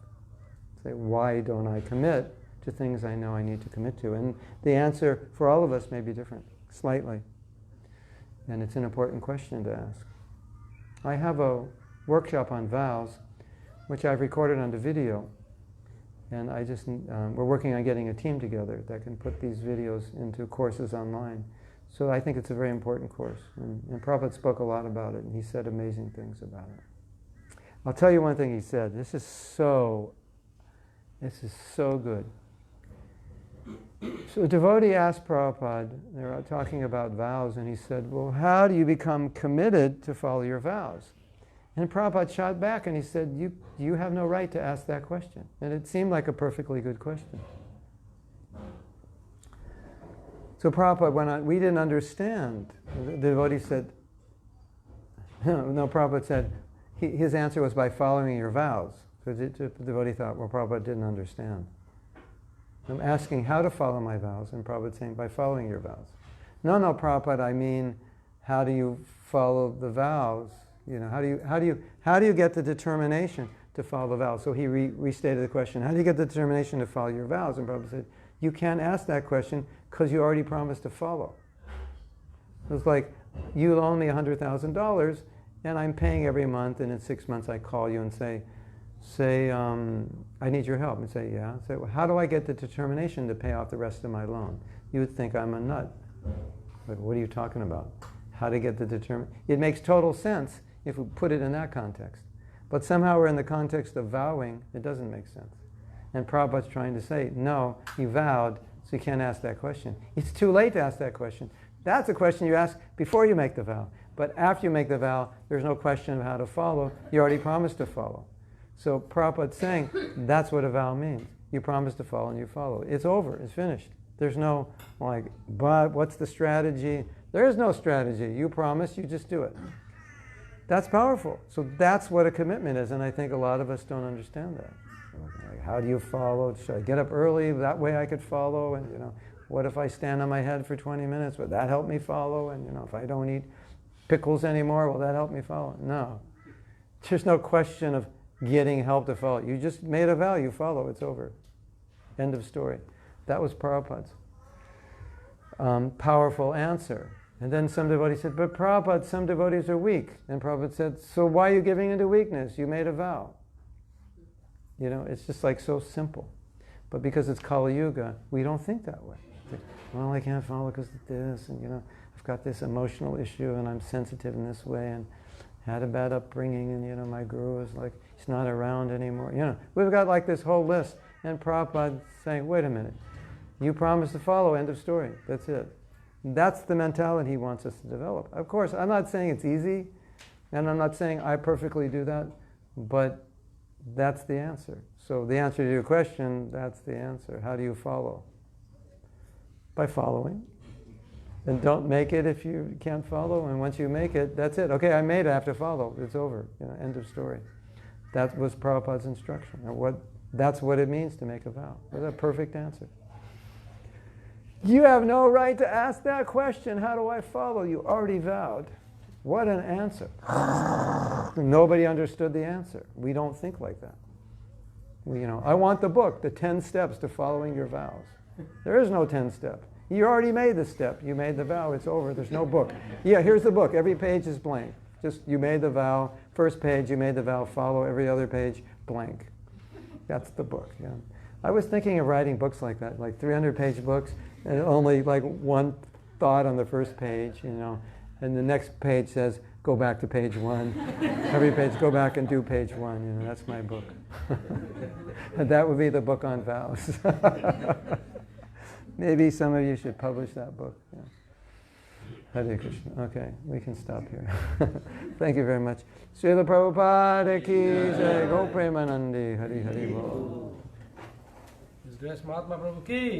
Say, why don't I commit to things I know I need to commit to? And the answer for all of us may be different, slightly. And it's an important question to ask. I have a workshop on vows, which I've recorded onto video. And we're working on getting a team together that can put these videos into courses online. So I think it's a very important course. And Prabhupada spoke a lot about it, and he said amazing things about it. I'll tell you one thing he said. This is so good. So a devotee asked Prabhupada, they were talking about vows, and he said, well, how do you become committed to follow your vows? And Prabhupada shot back and he said, you have no right to ask that question. And it seemed like a perfectly good question. So Prabhupada went on, we didn't understand. The devotee said, no, Prabhupada said, his answer was by following your vows. Because the devotee thought, well, Prabhupada didn't understand. I'm asking how to follow my vows, and Prabhupada saying, by following your vows. No, Prabhupada, I mean, how do you follow the vows? How do you get the determination to follow the vows? So he restated the question, how do you get the determination to follow your vows? And Prabhupada said, you can't ask that question because you already promised to follow. It was like, you loan me $100,000 and I'm paying every month, and in 6 months I call you and say, I need your help. And say, yeah. Say, well, how do I get the determination to pay off the rest of my loan? You would think I'm a nut. But what are you talking about? How to get the determination? It makes total sense if we put it in that context. But somehow we're in the context of vowing, it doesn't make sense. And Prabhupada's trying to say, no, you vowed, so you can't ask that question. It's too late to ask that question. That's a question you ask before you make the vow. But after you make the vow, there's no question of how to follow. You already promised to follow. So Prabhupada's saying, that's what a vow means. You promise to follow and you follow. It's over, it's finished. There's no, but what's the strategy? There is no strategy. You promise, you just do it. That's powerful. So that's what a commitment is, and I think a lot of us don't understand that. How do you follow? Should I get up early? That way I could follow. And what if I stand on my head for 20 minutes? Would that help me follow? And if I don't eat pickles anymore, will that help me follow? No. There's no question of getting help to follow. You just made a vow, you follow, it's over. End of story. That was Prabhupada's powerful answer. And then some devotee said, but Prabhupada, some devotees are weak. And Prabhupada said, so why are you giving into weakness? You made a vow. It's just like so simple. But because it's Kali Yuga, we don't think that way. It's like, well, I can't follow because of this, and I've got this emotional issue, and I'm sensitive in this way, and had a bad upbringing, and my guru is like, he's not around anymore. We've got like this whole list, and Prabhupada saying, wait a minute, you promised to follow, end of story, that's it. That's the mentality he wants us to develop. Of course, I'm not saying it's easy, and I'm not saying I perfectly do that, but that's the answer. So the answer to your question, that's the answer. How do you follow? By following. And don't make it if you can't follow, and once you make it, that's it. Okay, I made it, I have to follow. It's over. End of story. That was Prabhupada's instruction. That's what it means to make a vow. That's a perfect answer. You have no right to ask that question. How do I follow? You already vowed. What an answer. Nobody understood the answer. We don't think like that. I want the book, the 10 steps to following your vows. There is no 10 step. You already made the step. You made the vow. It's over. There's no book. Yeah, here's the book. Every page is blank. Just you made the vow. First page, you made the vow. Follow. Every other page, blank. That's the book. Yeah. I was thinking of writing books like that, like 300-page books, and only like one thought on the first page, and the next page says, go back to page 1. Every page, go back and do page 1. That's my book. And that would be the book on vows. Maybe some of you should publish that book. Yeah. Hare Krishna. Okay, we can stop here. Thank you very much. Srila Prabhupada ki jai. Go Premanandi. Hari Hari Bol. His Grace Mahatma Prabhu ki.